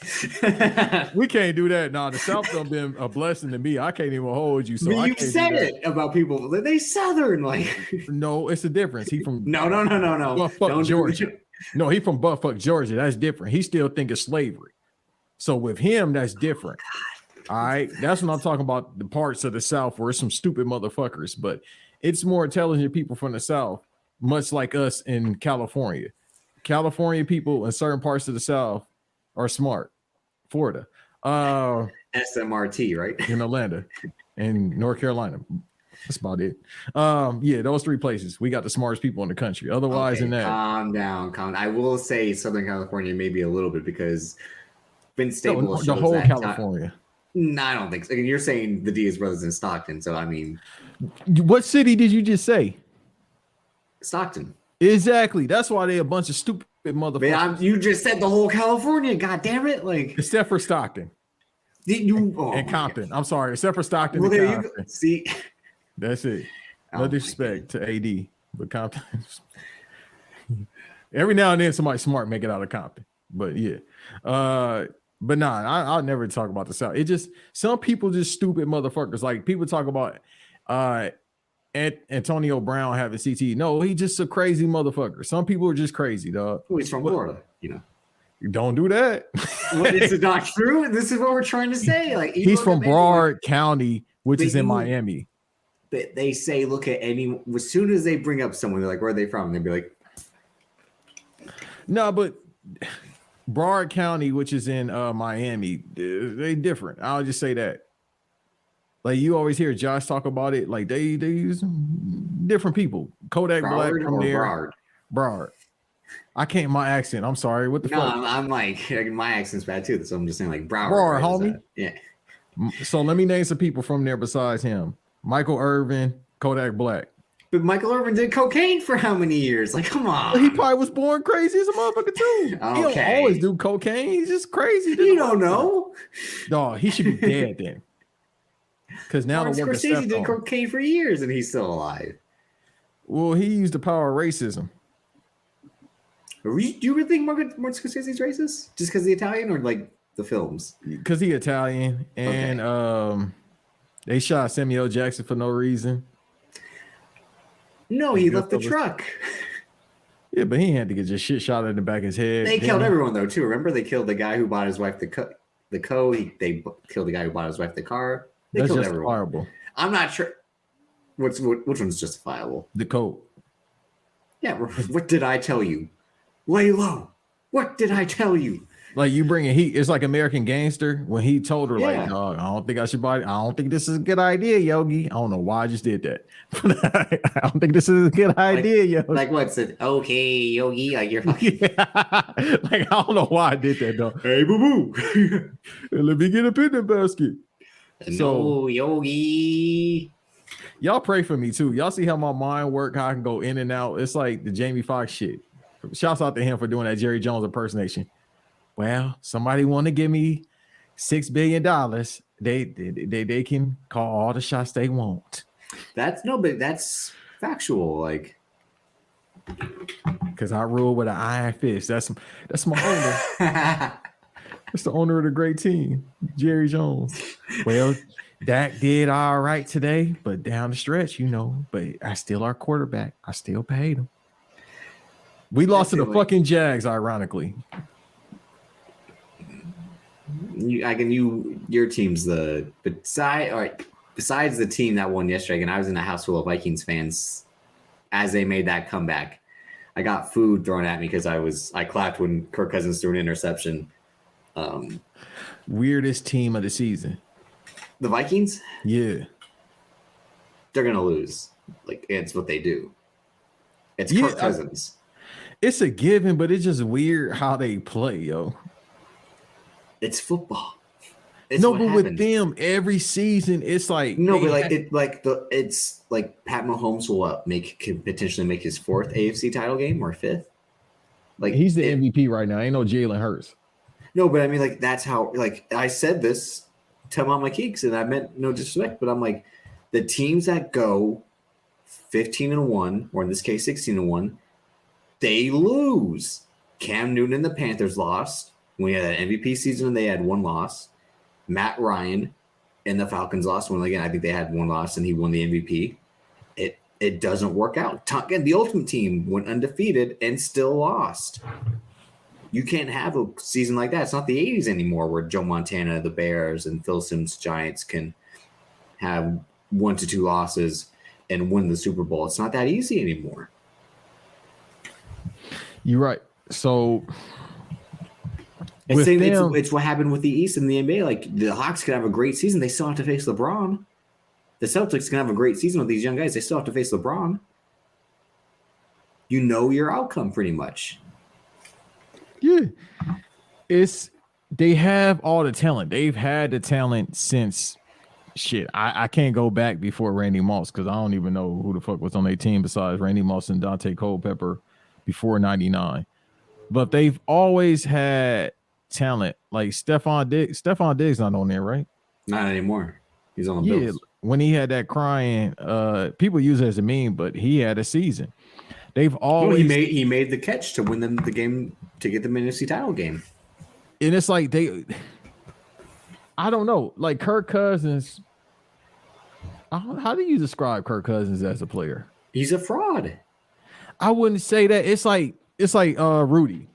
we can't do that. No, the South done been a blessing to me. I can't even hold you. So you said it about people. They Southern, like. No, it's a difference. He from no. Buttfuck, Georgia. No, he from Buttfuck, Georgia. That's different. He still think it's slavery. So with him, that's different. All right. That's when I'm talking about the parts of the South where it's some stupid motherfuckers, but it's more intelligent people from the South, much like us in California. California people in certain parts of the South are smart. Florida. SMRT, right? In Atlanta and North Carolina. That's about it. Yeah, those three places. We got the smartest people in the country. Otherwise, in that. Calm down. I will say Southern California maybe a little bit because been stable. The whole California. No, I don't think so. You're saying the Diaz brothers in Stockton, so I mean, what city did you just say? Stockton. Exactly. That's why they a bunch of stupid motherfuckers. Man, you just said the whole California. God damn it! Like except for Stockton. And Compton. I'm sorry, except for Stockton. Well, and there Compton. You go. See, that's it. No disrespect to AD, but Compton. Every now and then somebody smart make it out of Compton. But yeah. But nah, I'll never talk about the South. It just some people just stupid motherfuckers. Like people talk about Antonio Brown having CT. No, he just a crazy motherfucker. Some people are just crazy, dog. Well, he's from Florida, you know. Don't do that. Well, it's not true. This is what we're trying to say. Like he's from Broward County, which is in Miami. But they say, look at any. As soon as they bring up someone, they're like, "Where are they from?" And they'd be like, "No, but." Broward County, which is in Miami, they different. I'll just say that. Like you always hear Josh talk about it. Like they use different people. Kodak Black from there. Broward. I can't my accent. I'm sorry. What the fuck? No, I'm like my accent's bad too. So I'm just saying like Broward. Broward, homie. Yeah. So let me name some people from there besides him. Michael Irvin, Kodak Black. But Michael Irvin did cocaine for how many years? Like, come on. Well, he probably was born crazy as a motherfucker too. Okay. He don't always do cocaine. He's just crazy. You don't know. No, he should be dead then. Because now the work Scorsese did cocaine for years and he's still alive. Well, he used the power of racism. Do you really think Martin Scorsese's racist? Just because he's Italian or like the films? Because he's Italian and they shot Samuel Jackson for no reason. No, he left the truck. Yeah, but he had to get just shit shot in the back of his head. They killed everyone though too. Remember, they killed the guy who bought his wife the coat. They killed the guy who bought his wife the car. They killed everyone. Horrible. I'm not sure. which one's justifiable? The coat. Yeah, what did I tell you? Lay low. What did I tell you? Like you bringing heat. It's like American Gangster when he told her, Yeah. like, dog, I don't think I should buy. I don't think this is a good idea, Yogi. I don't know why I just did that. I don't think this is a good idea, Yogi. Like what's it? Okay, Yogi, like you're fucking. Yeah. Like I don't know why I did that, though. Hey, boo boo. Let me get a picnic basket. No, Yogi. Y'all pray for me too. Y'all see how my mind work, how I can go in and out. It's like the Jamie Foxx shit. Shouts out to him for doing that Jerry Jones impersonation. Well, somebody want to give me $6 billion. They can call all the shots they want. But that's factual. Like, because I rule with an iron fist. That's my owner. That's the owner of the great team, Jerry Jones. Well, Dak did all right today, but down the stretch, but I still our quarterback. I still paid him. We lost to the fucking Jags, ironically. Your team's besides the team that won yesterday, and I was in a house full of Vikings fans as they made that comeback. I got food thrown at me because I clapped when Kirk Cousins threw an interception. Weirdest team of the season. The Vikings? Yeah. They're gonna lose. Like, it's what they do. It's Kirk Cousins. It's a given, but it's just weird how they play, yo. It's football. With them every season, it's like it's like Pat Mahomes will can potentially make his 4th AFC title game or 5th. Like he's the MVP right now. Ain't no Jalen Hurts. No, but I mean, like that's how. Like I said this to Mama Keeks, and I meant no disrespect, but I'm like the teams that go 15-1, or in this case 16-1, they lose. Cam Newton and the Panthers lost. We had an MVP season and they had 1 loss. Matt Ryan and the Falcons lost. When again, I think they had 1 loss and he won the MVP. It doesn't work out. Again, the ultimate team went undefeated and still lost. You can't have a season like that. It's not the 80s anymore where Joe Montana, the Bears, and Phil Simms Giants can have 1 to 2 losses and win the Super Bowl. It's not that easy anymore. You're right. So it's what happened with the East and the NBA. Like the Hawks could have a great season. They still have to face LeBron. The Celtics can have a great season with these young guys. They still have to face LeBron. You know your outcome pretty much. Yeah. They have all the talent. They've had the talent since shit. I can't go back before Randy Moss because I don't even know who the fuck was on their team besides Randy Moss and Dante Culpepper before 99. But they've always had talent. Like Stephon Diggs not on there, right? Not anymore. He's on the Bills. When he had that crying, people use it as a meme, but he had a season. They've always he made the catch to win them the game to get the NFC title game. And it's like I don't know, like Kirk Cousins. How do you describe Kirk Cousins as a player? He's a fraud. I wouldn't say that. It's like Rudy.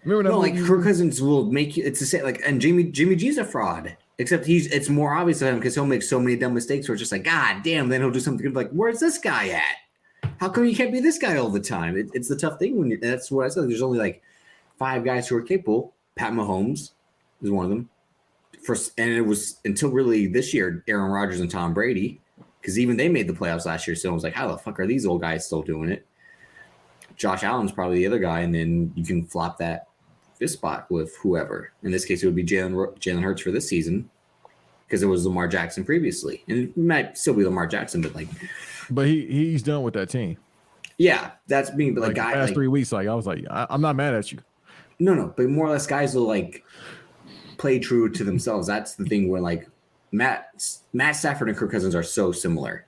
Remember that? No, like Kirk Cousins will make you. It's the same. Like, and Jimmy G's a fraud. Except it's more obvious to him because he'll make so many dumb mistakes where it's just like, God damn, then he'll do something like, where's this guy at? How come you can't be this guy all the time? It's the tough thing when that's what I said. There's only like 5 guys who are capable. Pat Mahomes is one of them. And it was until really this year, Aaron Rodgers and Tom Brady, because even they made the playoffs last year. So I was like, how the fuck are these old guys still doing it? Josh Allen's probably the other guy, and then you can flop that fifth spot with whoever. In this case, it would be Jalen Hurts for this season because it was Lamar Jackson previously, and it might still be Lamar Jackson, but he's done with that team. Yeah, that's being but like guy past 3 weeks. Like I was like, I'm not mad at you. No, but more or less, guys will like play true to themselves. That's the thing where like Matt Stafford and Kirk Cousins are so similar.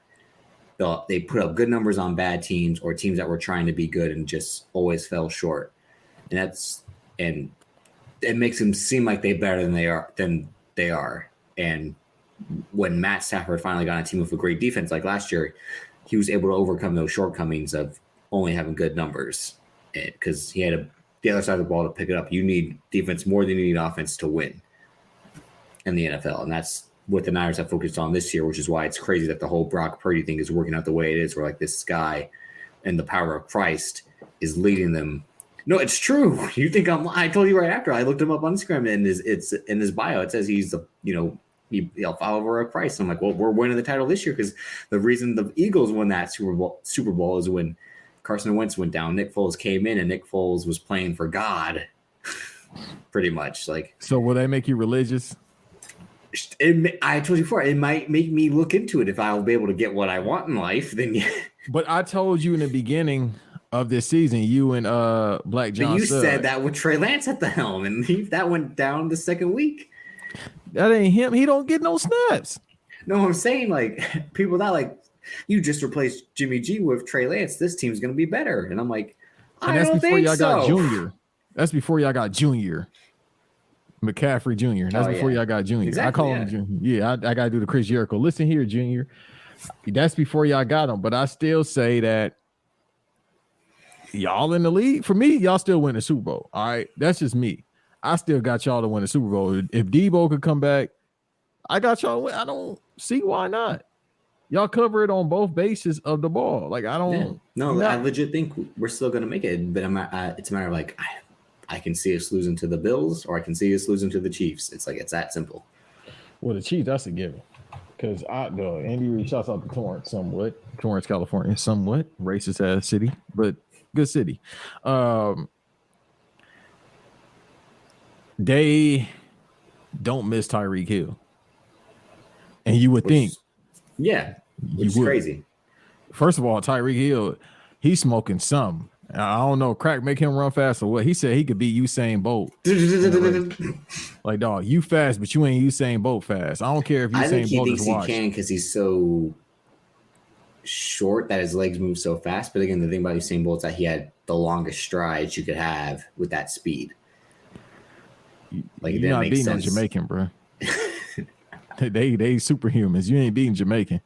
They put up good numbers on bad teams or teams that were trying to be good and just always fell short. And it makes them seem like they're better than they are. And when Matt Stafford finally got a team with a great defense like last year, he was able to overcome those shortcomings of only having good numbers because he had the other side of the ball to pick it up. You need defense more than you need offense to win in the NFL. And that's what the Niners have focused on this year, which is why it's crazy that the whole Brock Purdy thing is working out the way it is, where like this guy and the power of Christ is leading them. No, it's true. You think I told you right after I looked him up on Instagram, and it's in his bio. It says he's the a follower of Christ. I'm like, well, we're winning the title this year because the reason the Eagles won that Super Bowl is when Carson Wentz went down. Nick Foles came in, and Nick Foles was playing for God, pretty much. Like, so will they make you religious? I told you before, it might make me look into it if I'll be able to get what I want in life. Then, yeah. But I told you in the beginning of this season, you and Black John. But you said that with Trey Lance at the helm, and that went down the second week. That ain't him. He don't get no snaps. No, I'm saying like people that like you just replaced Jimmy G with Trey Lance. This team's gonna be better, and I'm like, I don't think so. Got Junior. That's before y'all got Junior. McCaffrey Jr. That's before y'all got Junior. Exactly, I call him Junior. Yeah, I gotta do the Chris Jericho. Listen here, Junior. That's before y'all got him, but I still say that y'all in the league. For me, y'all still win the Super Bowl. All right, that's just me. I still got y'all to win the Super Bowl. If Debo could come back, I got y'all to win. I don't see why not. Y'all cover it on both bases of the ball. Like, I don't. Yeah. No, I legit think we're still going to make it. But it's a matter of like, I can see us losing to the Bills, or I can see us losing to the Chiefs. It's like, it's that simple. Well, the Chiefs, that's a given. Because Andy Reid, shouts out to Torrance, California, somewhat racist ass city, but good city. They don't miss Tyreek Hill. And you would think. Yeah, which is crazy. First of all, Tyreek Hill, he's smoking some. I don't know, crack make him run fast or what. He said he could be Usain Bolt. Like, dog, you fast, but you ain't Usain Bolt fast. I don't care if Usain Bolt is washed. I think he thinks he can because he's so short that his legs move so fast. But again, the thing about Usain Bolt is that he had the longest strides you could have with that speed. Like, you're not beating no Jamaican, bro. they superhumans. You ain't beating Jamaican.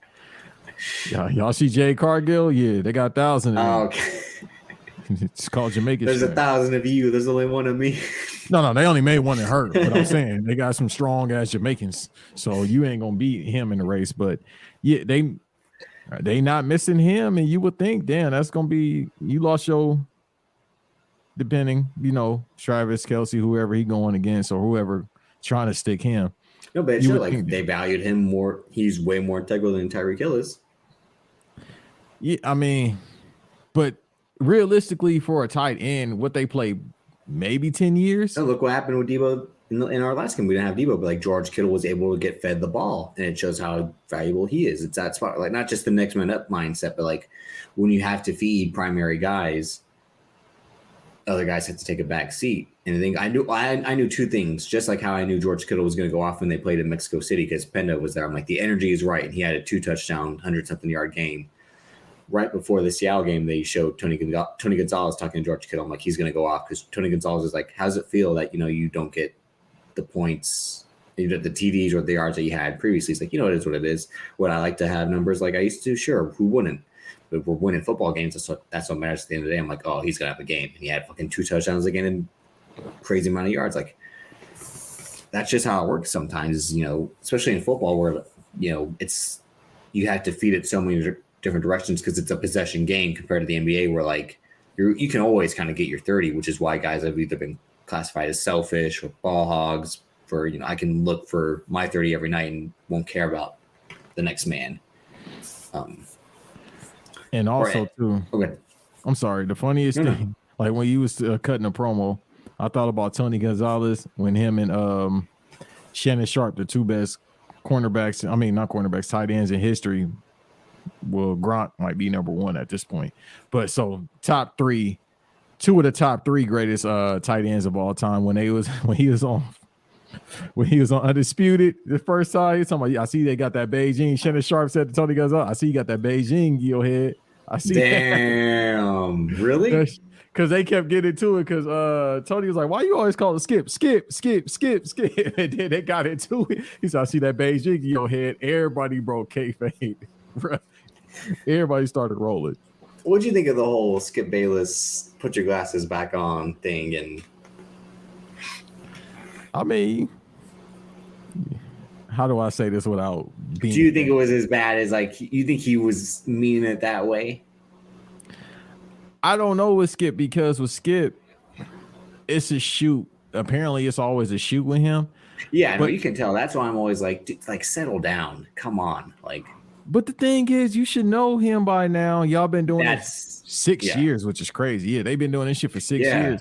Y'all see Jay Cargill? Yeah, they got 1,000 of them. Oh, okay. It's called Jamaican. There's 1,000 of you. There's only one of me. No, they only made one of her. But I'm saying they got some strong ass Jamaicans, so you ain't gonna beat him in the race. But yeah, they not missing him, and you would think, damn, that's gonna be you lost your. Depending, Travis Kelce, whoever he going against, or whoever trying to stick him. No, but it's like they valued him more. He's way more integral than Tyreek Hill is. Yeah, I mean, but realistically, for a tight end, what they play maybe 10 years. Oh, look what happened with Debo in our last game. We didn't have Debo, but like George Kittle was able to get fed the ball, and it shows how valuable he is. It's that spot, like not just the next man up mindset, but like when you have to feed primary guys. Other guys had to take a back seat. And I think I knew two things, just like how I knew George Kittle was going to go off when they played in Mexico City because Penda was there. I'm like, the energy is right. And he had a 2-touchdown, 100-something yard game. Right before the Seattle game, they showed Tony Gonzalez talking to George Kittle. I'm like, he's going to go off because Tony Gonzalez is like, how does it feel that, you don't get the points, the TDs or the yards that you had previously? He's like, it is what it is. Would I like to have numbers like I used to? Sure. Who wouldn't? But we're winning football games. That's what matters at the end of the day. I'm like, oh, he's going to have a game. And he had fucking 2 touchdowns again and crazy amount of yards. Like, that's just how it works sometimes, especially in football where, it's you have to feed it so many different directions because it's a possession game compared to the NBA where, like, you can always kind of get your 30, which is why guys have either been classified as selfish or ball hogs for, I can look for my 30 every night and won't care about the next man. And also, too, okay. I'm sorry, the funniest thing, like when you was cutting a promo, I thought about Tony Gonzalez when him and Shannon Sharp, the two best cornerbacks, not cornerbacks, tight ends in history. Well, Gronk might be number 1 at this point. But so top 3, 2 of the top 3 greatest tight ends of all time when he was on Undisputed the first time. He's talking about, I see they got that Beijing. Shannon Sharp said to Tony Gonzalez, I see you got that Beijing in your head. I see. Damn, really? Because they kept getting to it because Tony was like, why you always call it skip? And then they got into it. He said, I see that Beijing in your head. Everybody broke kayfabe. Everybody started rolling. What'd you think of the whole Skip Bayless put your glasses back on thing? And how do I say this without being? Do you think it was as bad as like you think he was meaning it that way? I don't know with Skip because with Skip, it's a shoot. Apparently, it's always a shoot with him. Yeah, no, But you can tell. That's why I'm always like, like settle down. Come on, like. But the thing is, you should know him by now. Y'all been doing That's this 6 years, which is crazy. Yeah, they've been doing this shit for 6 years.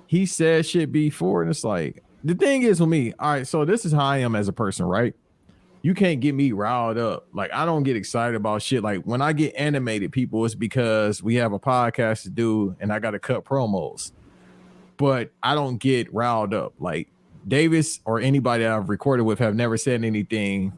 He said shit before, and it's like the thing is with me. All right, so this is how I am as a person, right? You can't get me riled up. Like I don't get excited about shit. Like when I get animated, people, it's because we have a podcast to do, and I got to cut promos. But I don't get riled up. Like Davis or anybody that I've recorded with have never said anything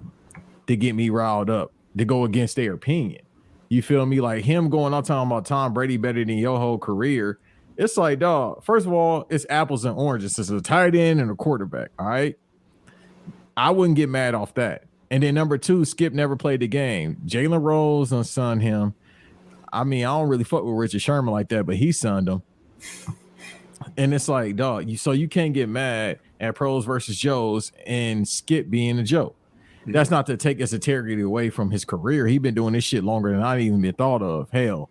to get me riled up, to go against their opinion. You feel me? Like him going on talking about Tom Brady better than your whole career. It's like, dog, first of all, it's apples and oranges. It's a tight end and a quarterback. All right. I wouldn't get mad off that. And then number two, Skip never played the game. Jalen Rose unsunned him. I mean, I don't really fuck with Richard Sherman like that, but he sunned him. And it's like, dog, so you can't get mad at pros versus Joes and Skip being a joke. That's not to take his integrity away from his career. He been doing this shit longer than I even been thought of. Hell,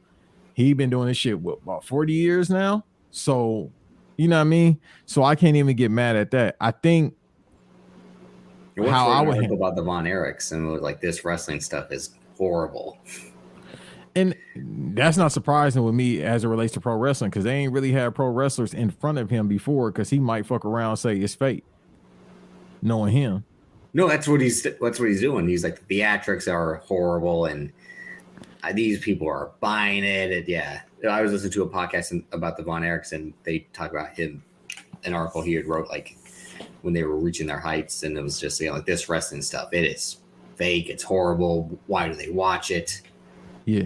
he been doing this shit about 40 years now. So, you know what I mean? So I can't even get mad at that. I think how I would handle about the Von Erichs and like this wrestling stuff is horrible. And that's not surprising with me as it relates to pro wrestling because they ain't really had pro wrestlers in front of him before because he might fuck around and say it's fate, knowing him. No, that's what he's doing. He's like the theatrics are horrible and these people are buying it. And yeah, I was listening to a podcast about the Von Erichs and they talk about him, an article he had wrote like when they were reaching their heights and it was just like this wrestling stuff. It is fake. It's horrible. Why do they watch it? Yeah,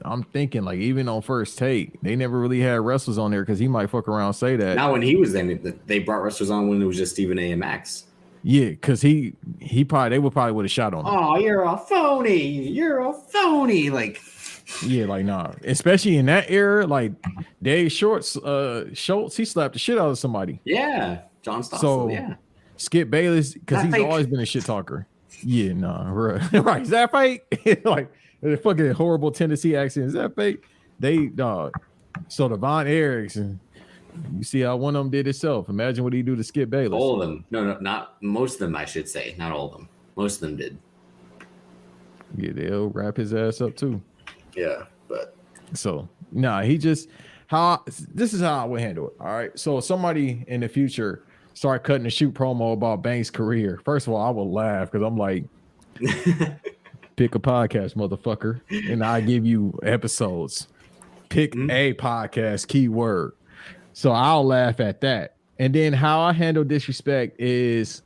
I'm thinking like even on First Take, they never really had wrestlers on there because he might fuck around and say that. Now when he was in, they brought wrestlers on when it was just Stephen A. and Max. Yeah, because they would have shot on him. Oh, you're a phony. Like, yeah, like nah. Especially in that era, like Dave Schultz, he slapped the shit out of somebody. Yeah, John Stossel. So yeah, Skip Bayless because he's always been a shit talker. Yeah, nah, right. Is that fake? Like. The fucking horrible Tennessee accent. Is that fake? So the Von Erichs, and you see how one of them did itself. Imagine what he do to Skip Bayless. All of them. No, not most of them, I should say. Not all of them. Most of them did. Yeah, they'll wrap his ass up too. Yeah, but. So, this is how I would handle it. All right. So somebody in the future start cutting a shoot promo about Banks' career. First of all, I will laugh because I'm like... Pick a podcast, motherfucker, and I give you episodes. Pick a podcast, keyword. So I'll laugh at that. And then how I handle disrespect is,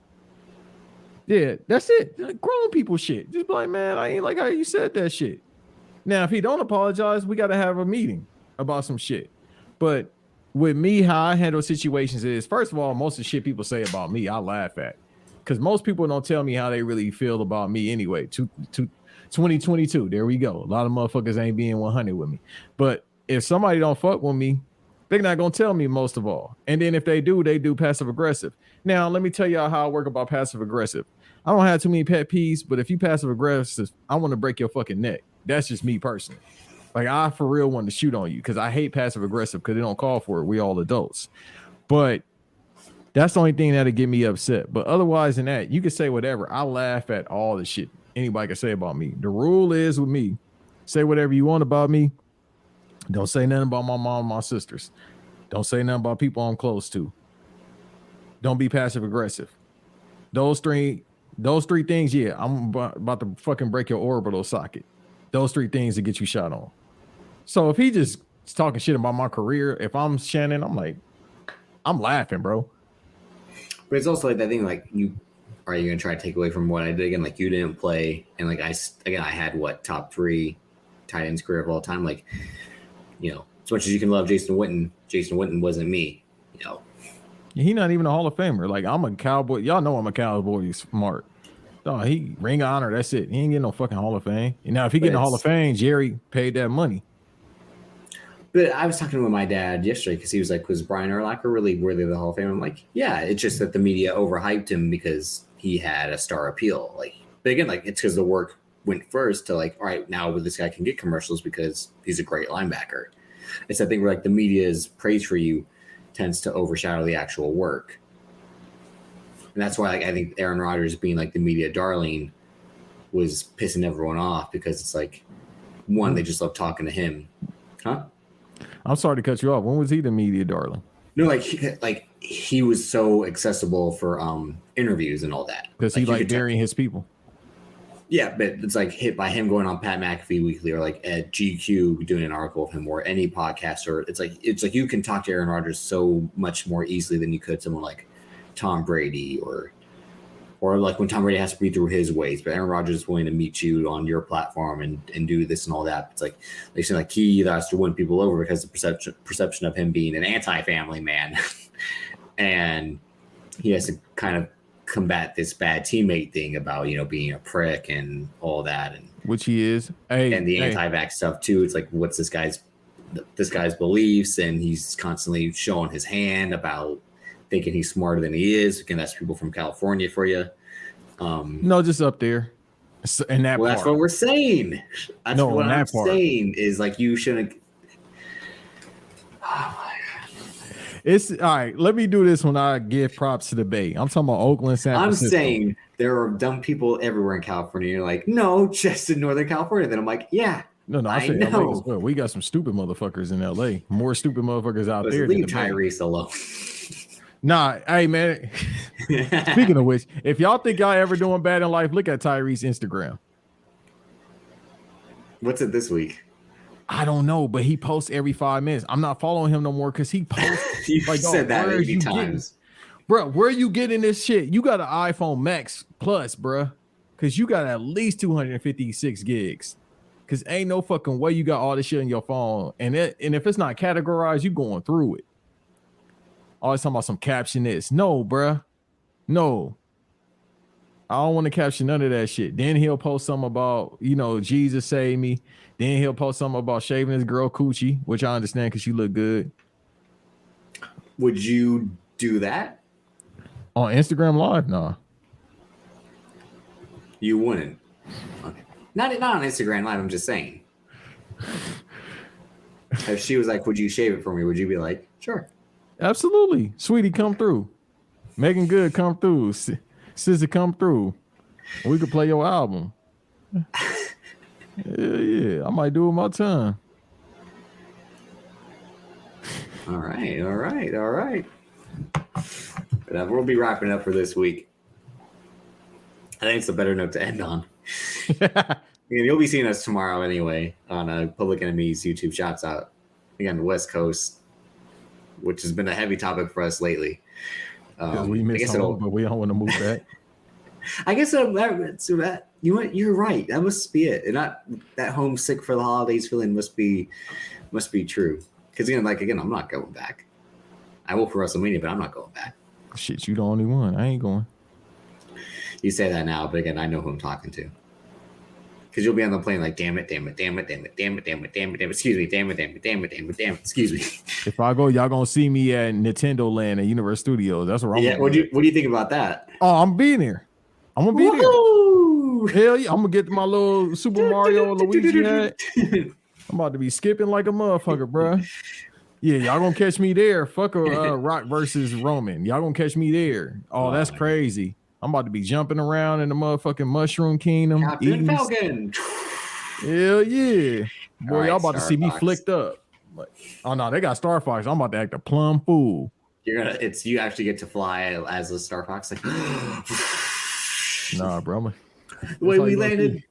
yeah, that's it. Like grown people shit. Just be like, man, I ain't like how you said that shit. Now, if he don't apologize, we got to have a meeting about some shit. But with me, how I handle situations is, first of all, most of the shit people say about me, I laugh at. Because most people don't tell me how they really feel about me anyway. 2022, there we go. A lot of motherfuckers ain't being 100 with me. But if somebody don't fuck with me, they're not going to tell me most of all. And then if they do passive aggressive. Now, let me tell y'all how I work about passive aggressive. I don't have too many pet peeves, but if you passive aggressive, I want to break your fucking neck. That's just me personally. Like I for real want to shoot on you because I hate passive aggressive because they don't call for it. We all adults. But that's the only thing that'll get me upset. But otherwise than that, you can say whatever. I laugh at all the shit anybody can say about me. The rule is with me, say whatever you want about me. Don't say nothing about my mom and my sisters. Don't say nothing about people I'm close to. Don't be passive aggressive. Those three things, yeah, I'm about to fucking break your orbital socket. Those three things to get you shot on. So if he just is talking shit about my career, if I'm Shannon, I'm laughing, bro. But it's also like that thing, like are you gonna try to take away from what I did again? Like you didn't play, and like I had top 3 tight ends career of all time. Like, you know, as much as you can love Jason Witten wasn't me. You know, he not even a Hall of Famer. Like I'm a Cowboy. Y'all know I'm a Cowboy smart. No, he ring of honor. That's it. He ain't getting no fucking Hall of Fame. And now if he getting a Hall of Fame, Jerry paid that money. But I was talking with my dad yesterday because he was like, was Brian Urlacher really worthy of the Hall of Fame? I'm like, yeah, it's just that the media overhyped him because he had a star appeal. Like, but again, like it's because the work went first to like, all right, now this guy can get commercials because he's a great linebacker. It's that thing where like the media's praise for you tends to overshadow the actual work. And that's why like, I think Aaron Rodgers being like the media darling was pissing everyone off, because it's like, one, they just love talking to him. Huh? I'm sorry to cut you off. When was he the media darling? No, like he was so accessible for interviews and all that. Because he like burying his people. Yeah, but it's like hit by him going on Pat McAfee Weekly or like at GQ doing an article of him, or any podcast, or it's like you can talk to Aaron Rodgers so much more easily than you could someone like Tom Brady, or like when Tom Brady has to be through his ways, but Aaron Rodgers is willing to meet you on your platform and do this and all that. It's like they say like he has to win people over because the perception of him being an anti-family man, and he has to kind of combat this bad teammate thing about, you know, being a prick and all that, and which he is, and the anti-vax stuff too. It's like, what's this guy's beliefs, and he's constantly showing his hand about thinking he's smarter than he is. Again, that's people from California for you. No, just up there. In that well, part. that's what we're saying. That's no, what I'm saying is like you shouldn't. Oh my God. It's all right. Let me do this when I give props to the Bay. I'm talking about Oakland, San Francisco. I'm saying there are dumb people everywhere in California. You're like, no, just in Northern California. Then I'm like, yeah. No, I know. LA as well. We got some stupid motherfuckers in LA. More stupid motherfuckers out there. Leave Tyrese alone. Nah, hey man. Speaking of which, if y'all think y'all ever doing bad in life, look at Tyrese's Instagram. What's it this week? I don't know, but he posts every 5 minutes. I'm not following him no more because he posts. You like, said that 80 times. Bro, where are you getting this shit? You got an iPhone Max Plus, bro, because you got at least 256 gigs. Because ain't no fucking way you got all this shit in your phone. And if it's not categorized, you going through it. Always talking about some caption this. No, bruh. No. I don't want to caption none of that shit. Then he'll post something about, you know, Jesus save me. Then he'll post something about shaving his girl coochie, which I understand because she look good. Would you do that? On Instagram Live? Nah. You wouldn't. Okay. Not on Instagram Live, I'm just saying. If she was like, would you shave it for me? Would you be like, sure. Absolutely. Sweetie, come through. Megan Good, come through. SZA, come through. We could play your album. Yeah. I might do it my time. All right. But we'll be wrapping up for this week. I think it's a better note to end on. You'll be seeing us tomorrow anyway on Public Enemy's YouTube. Shouts out again, the West Coast, which has been a heavy topic for us lately. We miss home, but we don't want to move back. I guess you're right. That must be it. And not that homesick for the holidays feeling must be true. Because again, I'm not going back. I will for WrestleMania, but I'm not going back. Shit, you the only one. I ain't going. You say that now, but again, I know who I'm talking to. Because you'll be on the plane like, damn it, excuse me, damn it, excuse me. If I go, y'all gonna see me at Nintendo Land at Universal Studios. That's where I'm going. What do you think about that? Oh, I'm being there. I'm gonna be Woo-hoo! there. Hell yeah, I'm gonna get my little Super Mario Luigi hat. I'm about to be skipping like a motherfucker, bro. Yeah, y'all gonna catch me there. Fuck a Rock versus Roman. Y'all gonna catch me there. Oh, that's crazy. I'm about to be jumping around in the motherfucking Mushroom Kingdom. Captain Falcon. Hell yeah. Boy, right, y'all about to see me Fox. flicked up. Like, oh no, they got Star Fox. I'm about to act a plumb fool. You actually get to fly as a Star Fox. Like, nah, bro. The way we landed.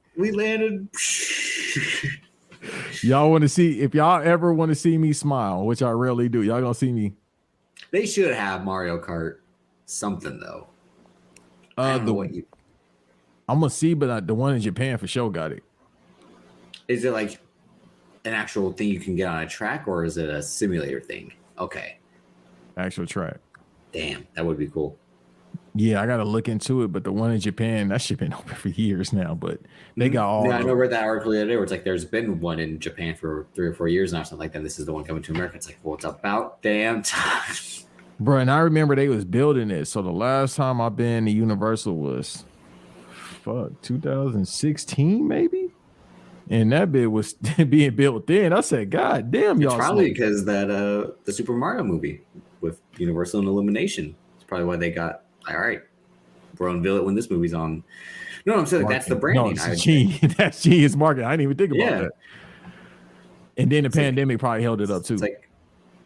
Y'all want to see, if y'all ever want to see me smile, which I rarely do, y'all gonna see me. They should have Mario Kart something though. I'm gonna see, but the one in Japan for sure got it. Is it like an actual thing you can get on a track, or is it a simulator thing? Okay. Actual track. Damn, that would be cool. Yeah, I gotta look into it, but the one in Japan, that shit been open for years now, but they got all. Yeah, I know, read that article the other day where it's like there's been one in Japan for 3 or 4 years now, something like that. This is the one coming to America. It's like, well, it's about damn time. Bro, and I remember they was building it. So the last time I've been to Universal was 2016 maybe, and that bit was being built then. I said, God damn, It's y'all probably slow. because that the Super Mario movie with Universal and Illumination. It's probably why they got all right. We'll unveil it when this movie's on. No, I'm saying that's the Marketing. No, branding. it's that's genius marketing. I didn't even think about Yeah. that. And then the It's like- pandemic probably held it up too. It's like,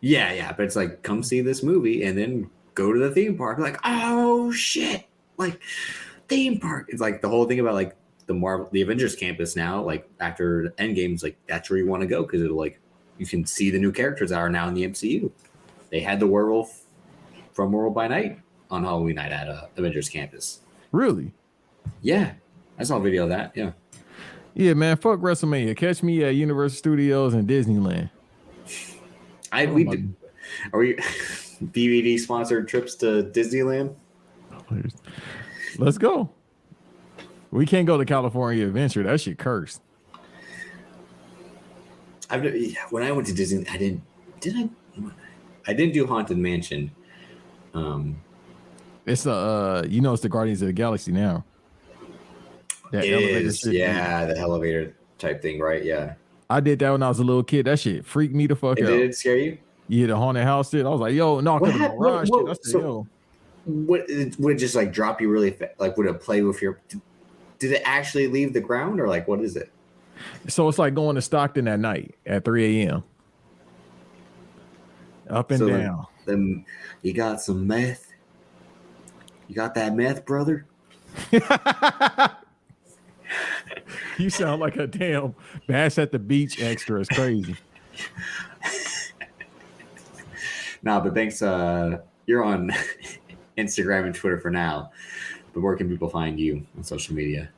yeah, but it's like, come see this movie and then go to the theme park. Like, oh shit, like theme park. It's like the whole thing about like the Avengers campus now. Like after Endgame's, like that's where you want to go because it'll like you can see the new characters that are now in the MCU. They had the werewolf from World by Night on Halloween night at Avengers campus. Really? Yeah, I saw a video of that. Yeah. Yeah, man. Fuck WrestleMania. Catch me at Universal Studios and Disneyland. Are we BBD sponsored trips to Disneyland? Let's go. We can't go to California Adventure. That shit cursed. When I went to Disney, I didn't do Haunted Mansion. It's it's the Guardians of the Galaxy now. That elevator shit. Yeah, the elevator type thing, right? Yeah. I did that when I was a little kid. That shit freaked me the fuck out. Did it scare you? Yeah, the haunted house shit. I was like, yo, no, because the mirage shit. I said, yo. Would it just like drop you really fast? Like, would it play with your? Did it actually leave the ground, or like what is it? So it's like going to Stockton at night at 3 a.m. Up and down. Then you got some meth. You got that meth, brother? You sound like a damn Bash at the Beach extra. It's crazy. Nah, but thanks. You're on Instagram and Twitter for now. But where can people find you on social media?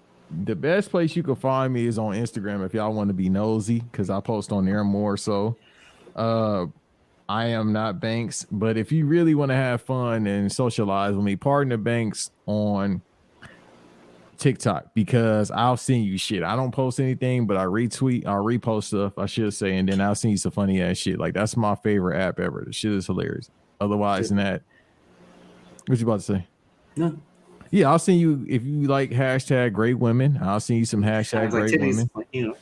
The best place you can find me is on Instagram if y'all want to be nosy, because I post on there more. So I am not Banks, but if you really want to have fun and socialize with me, Partner Banks on TikTok, because I'll send you shit. I don't post anything, but I repost stuff, I should say, and then I'll send you some funny ass shit. Like, that's my favorite app ever. The shit is hilarious. Otherwise than that, what you about to say? No. Yeah, I'll send you, if you like hashtag great women, I'll send you some hashtag great women. Like, you know.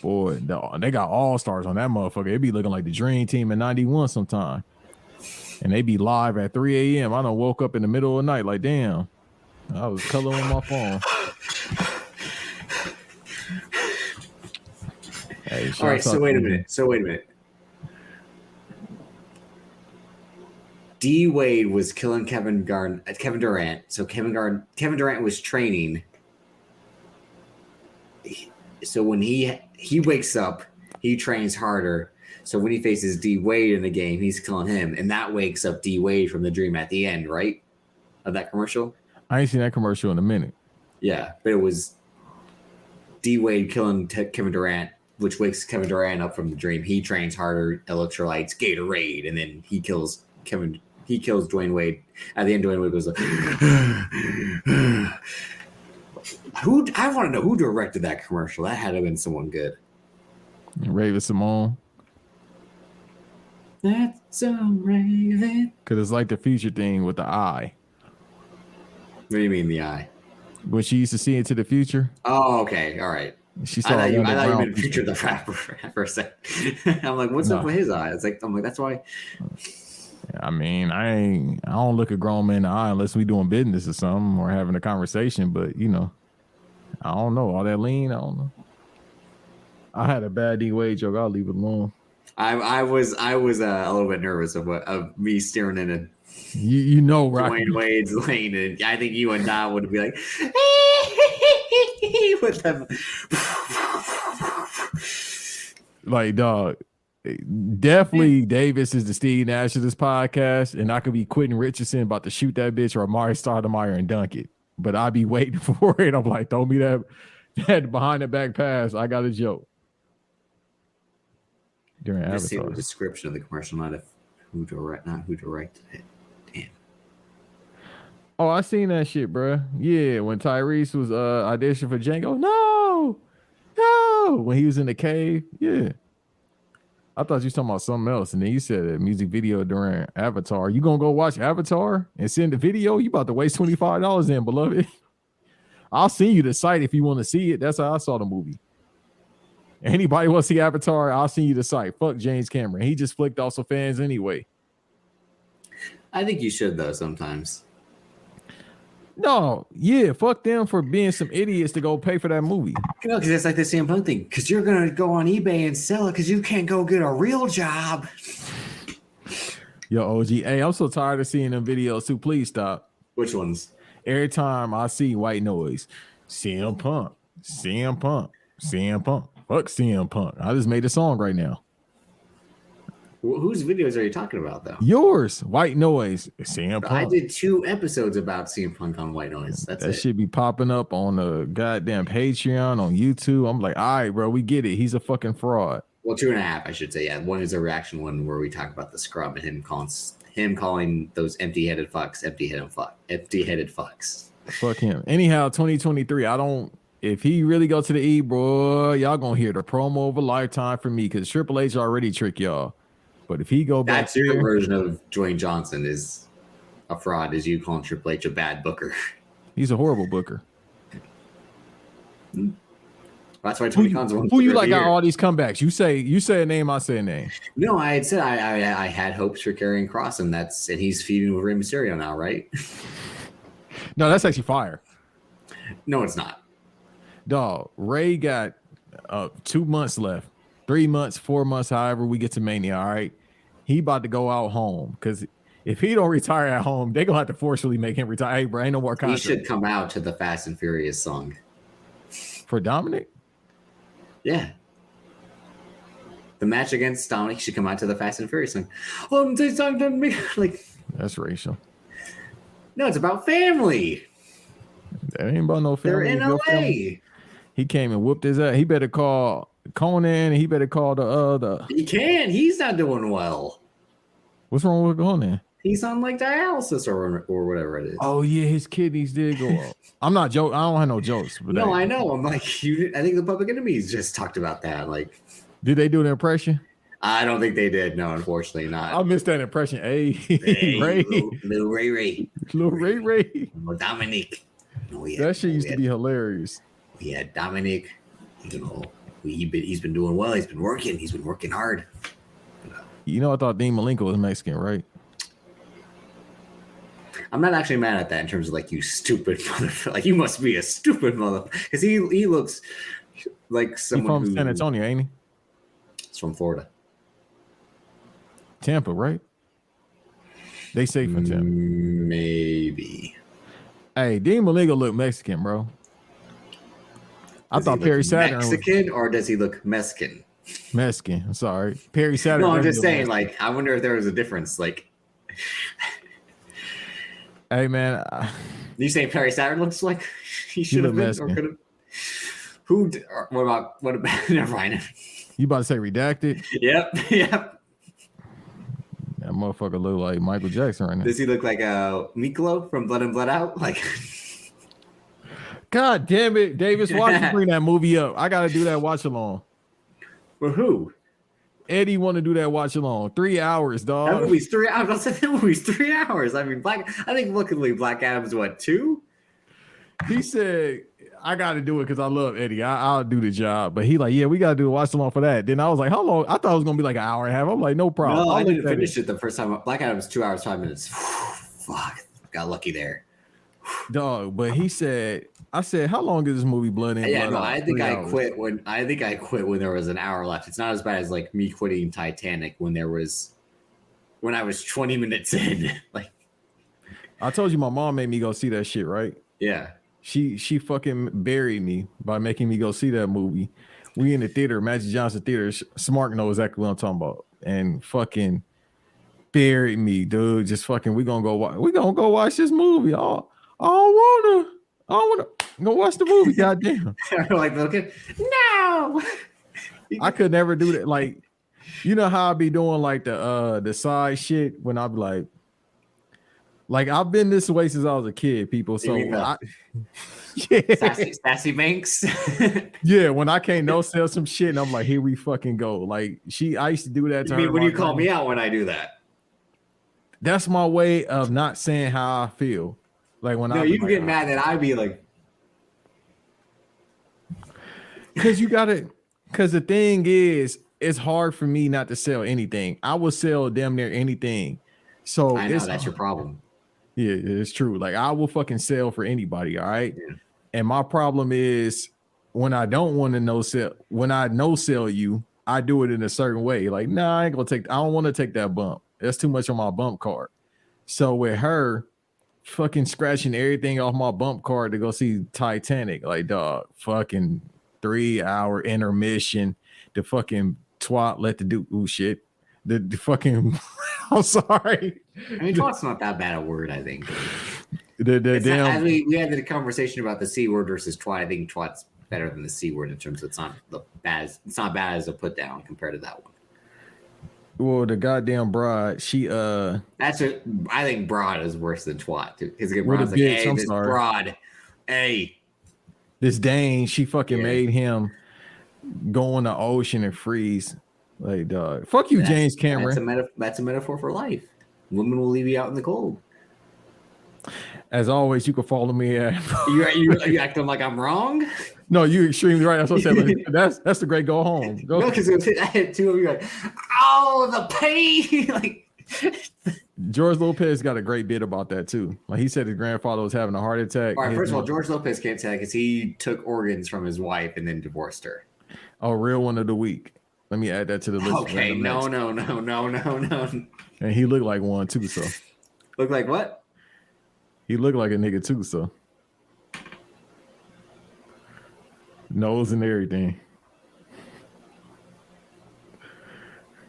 Boy, they got all stars on that motherfucker. It be looking like the Dream Team in 91 sometime. And they be live at 3 a.m. I done woke up in the middle of the night like, damn, I was coloring my phone. Hey, all right, so wait a minute. D Wade was killing Kevin Durant. So Kevin Durant was training. So when he wakes up, he trains harder. So when he faces D Wade in the game, he's killing him, and that wakes up D Wade from the dream at the end, right? Of that commercial. I ain't seen that commercial in a minute. Yeah, but it was D Wade killing Kevin Durant, which wakes Kevin Durant up from the dream. He trains harder, electrolytes, Gatorade, and then he kills Dwayne Wade. At the end, Dwayne Wade goes like, I want to know who directed that commercial. That had to have been someone good. Raven Simone. That's so Raven. Because it's like the future thing with the eye. What do you mean the eye? When she used to see into the future. Oh, okay. All right. She saw I thought you meant Future the Rapper for a second. I'm like, what's up with his eye? I'm like, that's why. I mean, I don't look a grown man in the eye unless we doing business or something or having a conversation. But I don't know. All that lean, I don't know. I had a bad D Wade joke. I'll leave it alone. I was a little bit nervous of me staring in a Dwayne Wade's lane, and I think you and Don would be like, with them. Like, dog, definitely Davis is the Steve Nash of this podcast, and I could be Quentin Richardson about to shoot that bitch or Amari Stoudemire and dunk it, but I'd be waiting for it. I'm like, throw me that behind the back pass. I got a joke. During Avatar. Just see the description of the commercial, not who directed it. Damn. Oh, I seen that shit, bro. Yeah, when Tyrese was auditioning for Django. No. When he was in the cave. Yeah. I thought you was talking about something else, and then you said a music video during Avatar. You gonna go watch Avatar and send the video? You about to waste $25 in, beloved. I'll send you the site if you want to see it. That's how I saw the movie. Anybody want to see Avatar? I'll send you the site. Fuck James Cameron. He just flicked off some fans anyway. I think you should though sometimes. No, yeah, fuck them for being some idiots to go pay for that movie. You know, because it's like the CM Punk thing. Because you're gonna go on eBay and sell it because you can't go get a real job. Yo, OG, hey, I'm so tired of seeing them videos too. Please stop. Which ones? Every time I see white noise, CM Punk, CM Punk, CM Punk, fuck CM Punk. I just made a song right now. Whose videos are you talking about, though? Yours, white noise, CM Punk. I did 2 episodes about CM Punk on White Noise. That's that it. Should be popping up on the goddamn Patreon on YouTube. I'm like, all right, bro, we get it. He's a fucking fraud. Well, 2.5, I should say. Yeah, one is a reaction one where we talk about the scrub and him calling those empty-headed fucks. Fuck him. Anyhow, 2023. If he really go to the E, bro, y'all gonna hear the promo of a lifetime from me because Triple H already tricked y'all. But if he go back, that's your version of Dwayne Johnson is a fraud. Is you calling Triple H a bad booker? He's a horrible booker. That's why Tony Khan's one. Who you like got all these comebacks? You say a name, I say a name. No, I had said I had hopes for Karrion Kross, and he's feuding with Rey Mysterio now, right? No, that's actually fire. No, it's not. Dog, Ray got 2 months left, 3 months, 4 months, however we get to Mania. All right, he about to go out home because if he don't retire at home, they gonna have to forcefully make him retire. Hey, bro, ain't no more contract. He should come out to the Fast and Furious song for Dominic. Yeah. The match against Dominic should come out to the Fast and Furious song. Like, that's racial. No, it's about family. That ain't about no family. They're in LA. Family. He came and whooped his ass. He better call Conan. He better call the. He can. He's not doing well. What's wrong with Conan? He's on like dialysis or whatever it is. Oh yeah, his kidneys did go up. I'm not joking. I don't have no jokes. But no, I know. I'm like, I think the Public Enemies just talked about that. Like, did they do an impression? I don't think they did. No, unfortunately not. I missed that impression. Hey, Ray, little Ray, little Ray, Dominic. Oh, yeah. That shit used to be hilarious. Yeah, Dominic. You know, he's been doing well. He's been working hard. You know, I thought Dean Malenko was Mexican, right? I'm not actually mad at that in terms of like, you stupid motherfucker. Like, you must be a stupid motherfucker. Because he looks like someone from San Antonio, ain't he? He's from Florida. Tampa, right? They say from Tampa. Maybe. Hey, Dean Malenko look Mexican, bro. I thought Perry Saturn Mexican, or does he look Mexican? Mexican. I'm sorry. Perry Saturn. No, I'm just saying, Mexican. Like, I wonder if there was a difference. Like, hey, man. You saying Perry Saturn looks like he should have been Mexican. Or could have? What about, never mind. You about to say redacted? Yep. That motherfucker look like Michael Jackson right now. Does he look like Miklo from Blood and Blood Out? Like, God damn it, Davis, why don't you bring that movie up? I gotta do that watch along. For who? Eddie want to do that watch along. 3 hours, dog. That movie's 3 hours. I said that movie's 3 hours. I mean, I think luckily Black Adam's what, 2? He said, I got to do it because I love Eddie. I'll do the job. But he like, yeah, we got to do a watch along for that. Then I was like, how long? I thought it was going to be like an hour and a half. I'm like, no problem. No, I didn't finish it the first time. Black Adam's 2 hours, 5 minutes. Fuck. Got lucky there. Dog, but he said, I said, how long is this movie Blood in? Yeah, Blood no, out? I think I quit when there was an hour left. It's not as bad as like me quitting Titanic when I was 20 minutes in. Like, I told you my mom made me go see that shit, right? Yeah. She fucking buried me by making me go see that movie. We in the theater, Magic Johnson Theater. Smart knows exactly what I'm talking about. And fucking buried me, dude. Just fucking, we gonna go watch this movie. I don't wanna go watch the movie. Goddamn. Like, looking, no. I could never do that. Like, you know how I be doing like the side shit when I be like, Like I've been this way since I was a kid, people. So Sassy Banks. Yeah, when I can't no sell some shit, and I'm like, here we fucking go. Like I used to do that to her. I mean, when you call me out when I do that, that's my way of not saying how I feel. Like when you get mad that I'd be like, because the thing is, it's hard for me not to sell anything. I will sell damn near anything. So I know that's your problem. Yeah, it's true. Like I will fucking sell for anybody. All right. Yeah. And my problem is when I don't want to no sell you, I do it in a certain way. Like, nah, I don't want to take that bump. That's too much on my bump card. So with her fucking scratching everything off my bump card to go see Titanic, like dog, fucking 3-hour intermission, the fucking twat let the dude shit. The fucking I'm sorry. I mean, twat's not that bad a word, I think. We had the conversation about the C word versus twat. I think twat's better than the C word in terms of it's not bad as a put down compared to that one. Well, the goddamn broad, she I think broad is worse than twat. Because broad's like, hey, this broad. Hey. This Dane, she fucking made him go in the ocean and freeze. Like, dog. Fuck you, James Cameron. That's a metaphor for life. Women will leave you out in the cold. As always, you can follow me at you acting like I'm wrong. No, you're extremely right. That's what I said. That's the great go home. Go. No, because I had two of you like, oh, the pain. Like George Lopez got a great bit about that too. Like he said, his grandfather was having a heart attack. All right, first of all, George Lopez can't say that because he took organs from his wife and then divorced her. Oh, real one of the week. Let me add that to the list. Okay, no. And he looked like one too, so. Look like what? He looked like a nigga too, so. Nose and everything.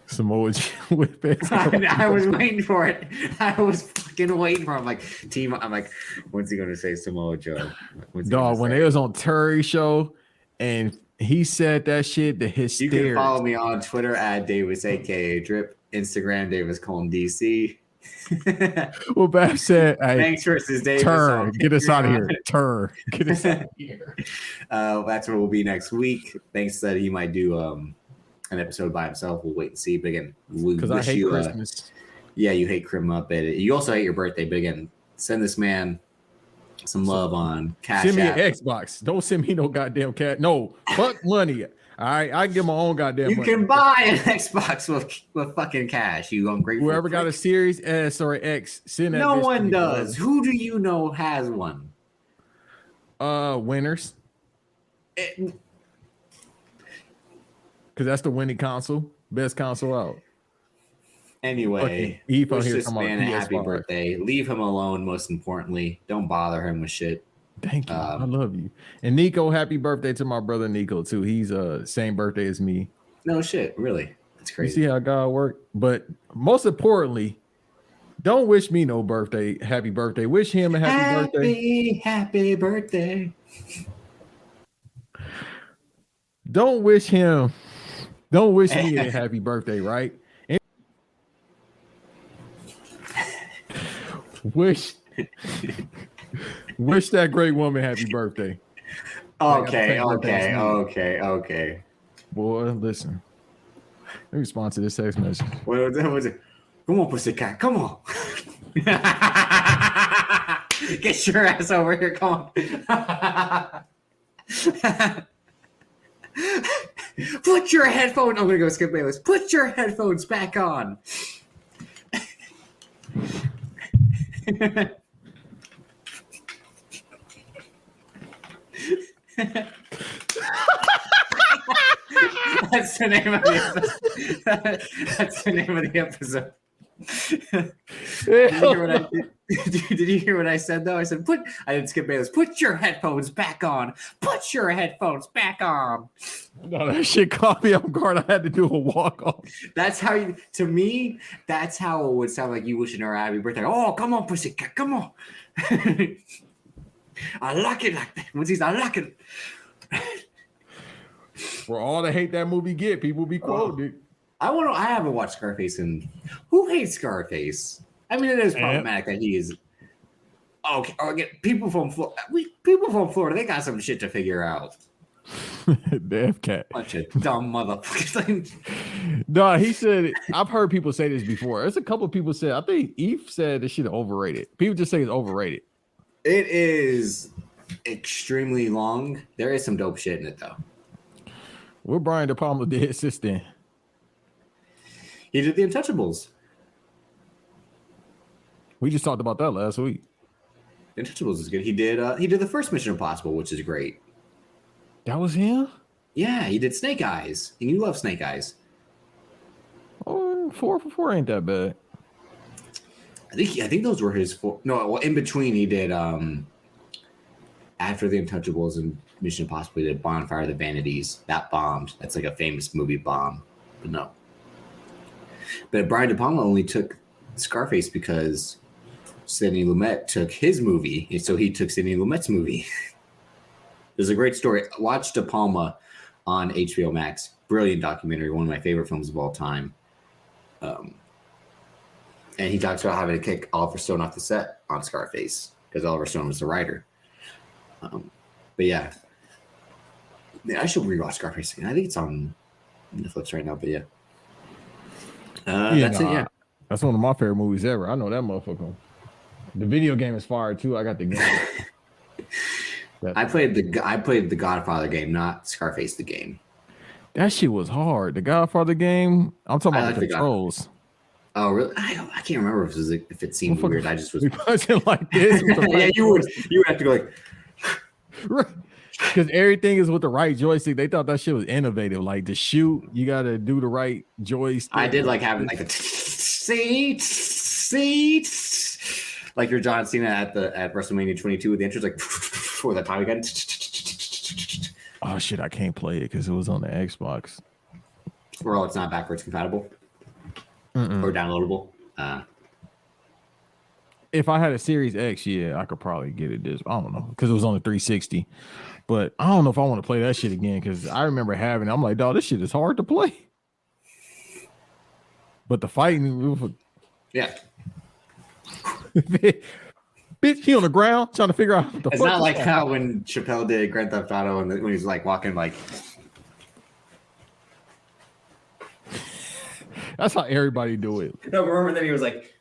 Samoa with I was waiting for it. I was fucking waiting for him. I'm like, when's he gonna say Samoa Joe? Dog, when they was on Terry show and he said that shit, the hysteria. You can follow me on Twitter at Davis, aka Drip, Instagram Davis Colon DC. Well, Bab said, hey, Banks versus Davis. Turn, get us out of here. Turn, get us out of here. That's where we'll be next week. Banks said he might do an episode by himself. We'll wait and see. But again, because I hate Christmas. Yeah, you hate Crim Up. You also hate your birthday. But again, send this man some love on Cash App. Send me an Xbox. Don't send me no goddamn cat. No, fuck money. All right, I get my own goddamn money. You can buy an Xbox with fucking cash. You ungrateful. Whoever got a Series S or an X, send that. No one does. Who do you know has one? Winners. Because that's the winning console. Best console out. Anyway, wish this man a happy birthday. Leave him alone, most importantly. Don't bother him with shit. Thank you. I love you. And Nico, happy birthday to my brother Nico, too. He's same birthday as me. No shit, really. That's crazy. You see how God worked? But most importantly, don't wish me no birthday. Happy birthday. Wish him a happy birthday. Happy birthday. Don't wish me a happy birthday, right? Wish that great woman happy birthday. Okay. Boy, listen. Let me respond to this text message. What was it? Come on, pussycat. Come on. Get your ass over here. Come on. Put your headphones. I'm going to go skip Bayless. Put your headphones back on. That's the name of the episode. That's the name of the episode. Did you hear what I said though? I said I didn't skip Bayless. Put your headphones back on. Put your headphones back on. No, that shit caught me off guard. I had to do a walk off. That's how to me, that's how it would sound like you wishing her a happy birthday. Oh, come on, pussycat, come on. I like it like that. I like it. For all the hate that movie get, people be quoted. I haven't watched Scarface, and who hates Scarface? I mean, it is problematic that he is. Okay, people from Florida, they got some shit to figure out. The F cat. Bunch of dumb motherfuckers. No, he said, I've heard people say this before. There's a couple of people said, I think Eve said this shit overrated. People just say it's overrated. It is extremely long. There is some dope shit in it though. What Brian De Palma did since then? He did The Untouchables. We just talked about that last week. The Untouchables is good. He did the first Mission Impossible, which is great. That was him? Yeah, he did Snake Eyes, and you love Snake Eyes. Oh, 4 for 4 ain't that bad. I think those were his four. No, well, in between he did after The Untouchables and Mission Impossible, he did Bonfire of the Vanities. That bombed. That's like a famous movie bomb. But no. But Brian De Palma only took Scarface because Sidney Lumet took his movie, and so he took Sidney Lumet's movie. There's a great story. Watch De Palma on HBO Max. Brilliant documentary, one of my favorite films of all time. And he talks about having to kick Oliver Stone off the set on Scarface because Oliver Stone was the writer. But yeah, I should rewatch Scarface again. I think it's on Netflix right now. But yeah, that's it. Yeah, that's one of my favorite movies ever. I know that motherfucker. The video game is fire too. I got the game. I played the Godfather game, not Scarface the game. That shit was hard. The Godfather game. I'm talking about the controls. Oh really? I can't remember if it seemed weird. I just was punching like this. Yeah, you would have to go like. Because everything is with the right joystick. They thought that shit was innovative. Like to shoot, you got to do the right joystick. I did like having like the seats, like your John Cena at WrestleMania 22 with the entrance, like for that time again. Oh shit, I can't play it because it was on the Xbox. Well, it's not backwards compatible or downloadable. If I had a Series X, yeah, I could probably get it. I don't know because it was on the 360. But I don't know if I want to play that shit again because I remember having it. I'm like, dog, this shit is hard to play. But the fighting, yeah. Bitch, he on the ground trying to figure out what the It's fuck not like how when Chappelle did Grand Theft Auto and when he's like walking like. That's how everybody do it. No, but remember that he was like.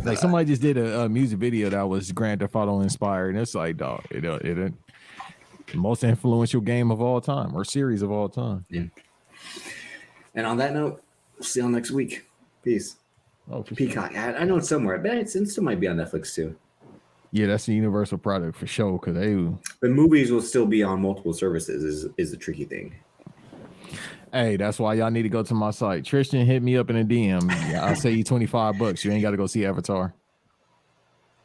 Like somebody just did a music video that was Grand Theft Auto inspired, and it's like, dog, it the most influential game of all time or series of all time. Yeah. And on that note, we'll see you all next week. Peace. Oh, for Peacock. Sure. I know it's somewhere, but it still might be on Netflix too. Yeah, that's the universal product for sure. Because the movies will still be on multiple services. Is the tricky thing. Hey, that's why y'all need to go to my site. Tristan hit me up in a DM. I'll say you $25. You ain't got to go see Avatar.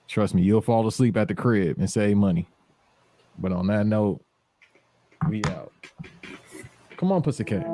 Trust me, you'll fall asleep at the crib and save money. But on that note, we out. Come on, pussycat.